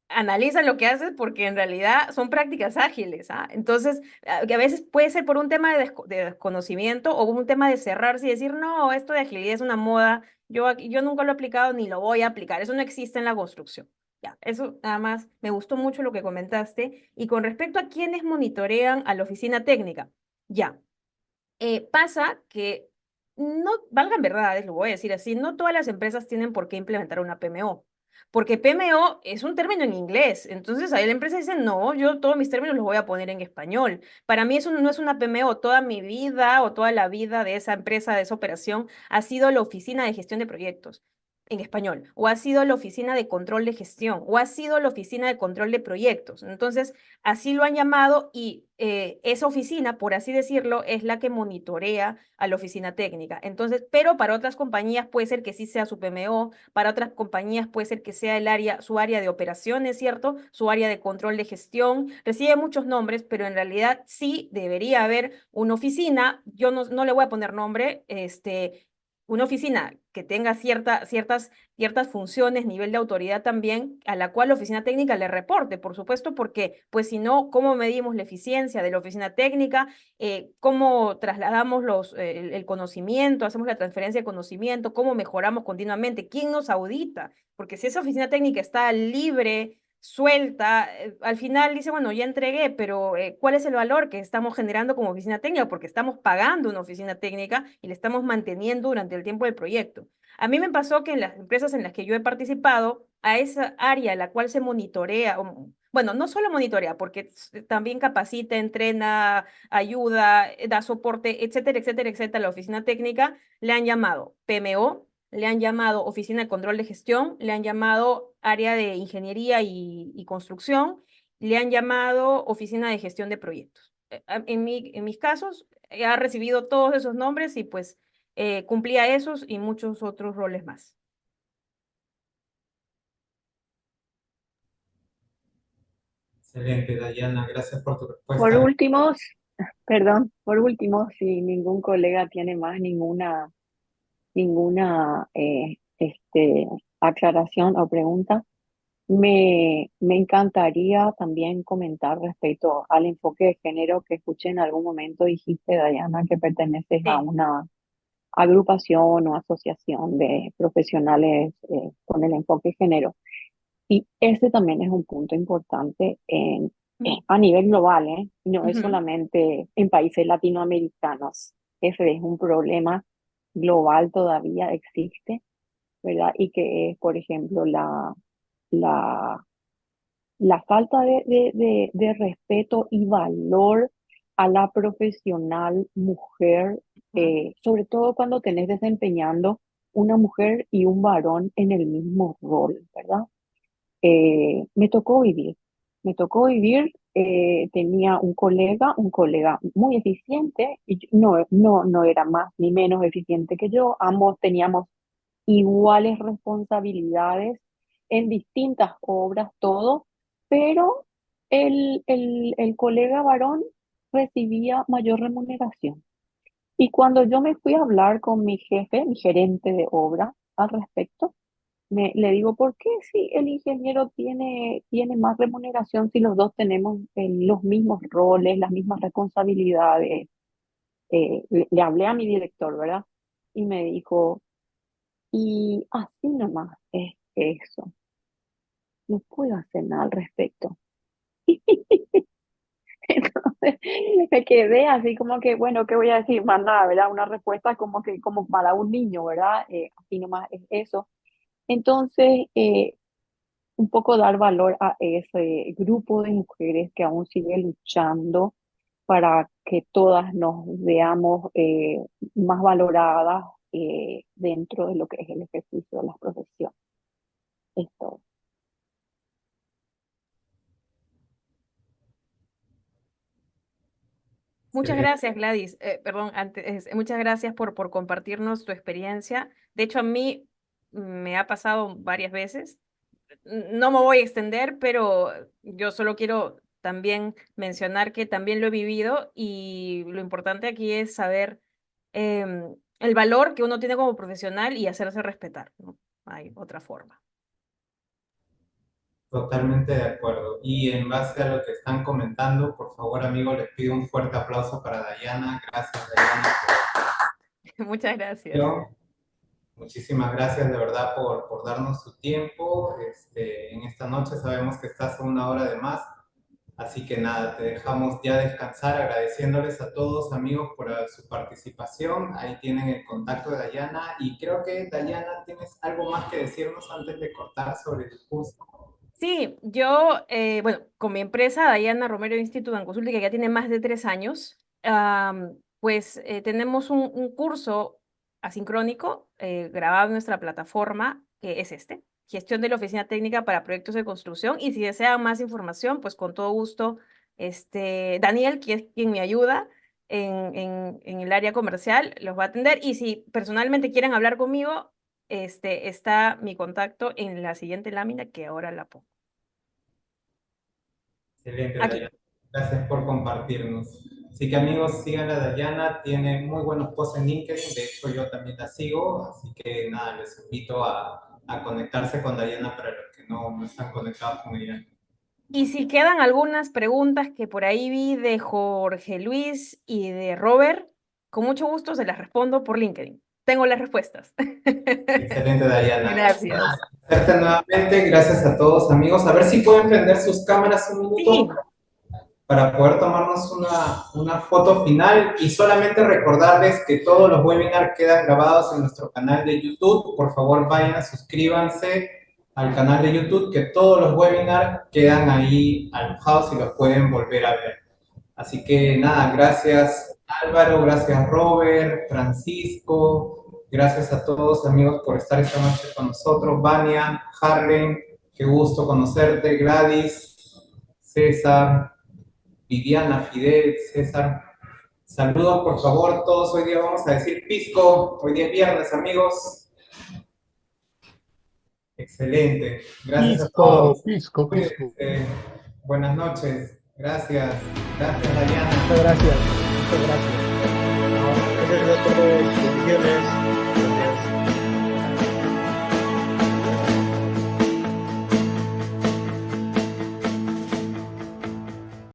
analiza lo que haces porque en realidad son prácticas ágiles, ¿ah? Entonces, que a veces puede ser por un tema de desconocimiento o un tema de cerrarse y decir, no, esto de agilidad es una moda, yo nunca lo he aplicado ni lo voy a aplicar, eso no existe en la construcción. Ya, eso nada más, me gustó mucho lo que comentaste. Y con respecto a quienes monitorean a la oficina técnica, ya, pasa que no, valgan verdades, lo voy a decir así, no todas las empresas tienen por qué implementar una PMO, porque PMO es un término en inglés, entonces ahí la empresa dice, no, yo todos mis términos los voy a poner en español. Para mí eso no es una PMO, toda mi vida o toda la vida de esa empresa, de esa operación, ha sido la oficina de gestión de proyectos en español, o ha sido la oficina de control de gestión, o ha sido la oficina de control de proyectos. Entonces, así lo han llamado y esa oficina, por así decirlo, es la que monitorea a la oficina técnica. Entonces, pero para otras compañías puede ser que sí sea su PMO, para otras compañías puede ser que sea el área, su área de operaciones, ¿cierto? Su área de control de gestión. Recibe muchos nombres, pero en realidad sí debería haber una oficina. Yo no le voy a poner nombre, una oficina que tenga ciertas funciones, nivel de autoridad también, a la cual la oficina técnica le reporte, por supuesto, porque pues si no, ¿cómo medimos la eficiencia de la oficina técnica? ¿Cómo trasladamos el conocimiento, hacemos la transferencia de conocimiento? ¿Cómo mejoramos continuamente? ¿Quién nos audita? Porque si esa oficina técnica está libre, suelta, al final dice, bueno, ya entregué, pero ¿cuál es el valor que estamos generando como oficina técnica? Porque estamos pagando una oficina técnica y la estamos manteniendo durante el tiempo del proyecto. A mí me pasó que en las empresas en las que yo he participado, a esa área a la cual se monitorea, bueno, no solo monitorea, porque también capacita, entrena, ayuda, da soporte, etcétera, etcétera, etcétera, a la oficina técnica, le han llamado PMO, le han llamado oficina de control de gestión, le han llamado área de ingeniería y construcción, le han llamado oficina de gestión de proyectos. En mis casos, ha recibido todos esos nombres y pues cumplía esos y muchos otros roles más. Excelente, Dayana, gracias por tu Por respuesta. último, perdón, por último, si ningún colega tiene más ninguna aclaración o pregunta, me encantaría también comentar respecto al enfoque de género que escuché en algún momento, dijiste, Dayana, que perteneces a Sí. una agrupación o asociación de profesionales con el enfoque de género. Y ese también es un punto importante a nivel global, ¿eh? No es Ujú. solamente en países latinoamericanos. Ese es un problema global, todavía existe, ¿verdad? Y que es, por ejemplo, la, la falta de respeto y valor a la profesional mujer, Ujú. sobre todo cuando tenés desempeñando una mujer y un varón en el mismo rol, ¿verdad? Me tocó vivir, tenía un colega muy eficiente, y no era más ni menos eficiente que yo, ambos teníamos iguales responsabilidades en distintas obras, todo, pero el colega varón recibía mayor remuneración. Y cuando yo me fui a hablar con mi jefe, mi gerente de obra, al respecto, le digo, ¿por qué si el ingeniero tiene más remuneración si los dos tenemos los mismos roles, las mismas responsabilidades? Le hablé a mi director, ¿verdad? Y me dijo, y así nomás es eso, no puedo hacer nada al respecto. Entonces me quedé así como que, bueno, ¿qué voy a decir? Más nada, ¿verdad? Una respuesta como para un niño, ¿verdad? Así nomás es eso. Entonces, un poco dar valor a ese grupo de mujeres que aún sigue luchando para que todas nos veamos más valoradas dentro de lo que es el ejercicio de las profesiones. Esto. Muchas Excelente. gracias, Gladys. Perdón, muchas gracias por compartirnos tu experiencia. De hecho, a mí me ha pasado varias veces. No me voy a extender, pero yo solo quiero también mencionar que también lo he vivido y lo importante aquí es saber el valor que uno tiene como profesional y hacerse respetar, ¿no? Hay otra forma. Totalmente de acuerdo. Y en base a lo que están comentando, por favor, amigos, les pido un fuerte aplauso para Dayana. Gracias, Dayana, Muchas por gracias. la. Muchísimas gracias de verdad por darnos su tiempo. En esta noche sabemos que estás a una hora de más, así que nada, te dejamos ya descansar agradeciéndoles a todos amigos por su participación. Ahí tienen el contacto de Dayana y creo que Dayana, ¿tienes algo más que decirnos antes de cortar sobre el curso? Sí, yo, bueno, con mi empresa, Diana Romero Institute and Consulting, que ya tiene más de 3 años, pues tenemos un curso asincrónico grabado en nuestra plataforma, que es Gestión de la Oficina Técnica para Proyectos de Construcción. Y si desean más información, pues con todo gusto, Daniel, que es quien me ayuda en el área comercial, los va a atender. Y si personalmente quieren hablar conmigo, está mi contacto en la siguiente lámina que ahora la pongo. Excelente, Aquí. Dayana. Gracias por compartirnos. Así que amigos, sigan a Dayana, tiene muy buenos posts en LinkedIn, de hecho yo también la sigo, así que nada, les invito a conectarse con Dayana para los que no están conectados con ella. Y si quedan algunas preguntas que por ahí vi de Jorge Luis y de Robert, con mucho gusto se las respondo por LinkedIn. Tengo las respuestas. Excelente, Dayana. Gracias. Agradecerte nuevamente, gracias a todos amigos. A ver si pueden prender sus cámaras un minuto Sí, para poder tomarnos una foto final y solamente recordarles que todos los webinars quedan grabados en nuestro canal de YouTube. Por favor, vayan, suscríbanse al canal de YouTube, que todos los webinars quedan ahí alojados y los pueden volver a ver. Así que nada, gracias Álvaro, gracias Robert, Francisco, gracias a todos amigos por estar esta noche con nosotros. Vania, Harlem, qué gusto conocerte, Gladys, César, Viviana, Fidel, César. Saludos, por favor, todos. Hoy día vamos a decir pisco. Hoy día es viernes, amigos. Excelente. Gracias a Pisco, todos. pisco, pisco. Cuídense. Buenas noches. Gracias. Gracias, Dayana. Muchas gracias. Muchas gracias.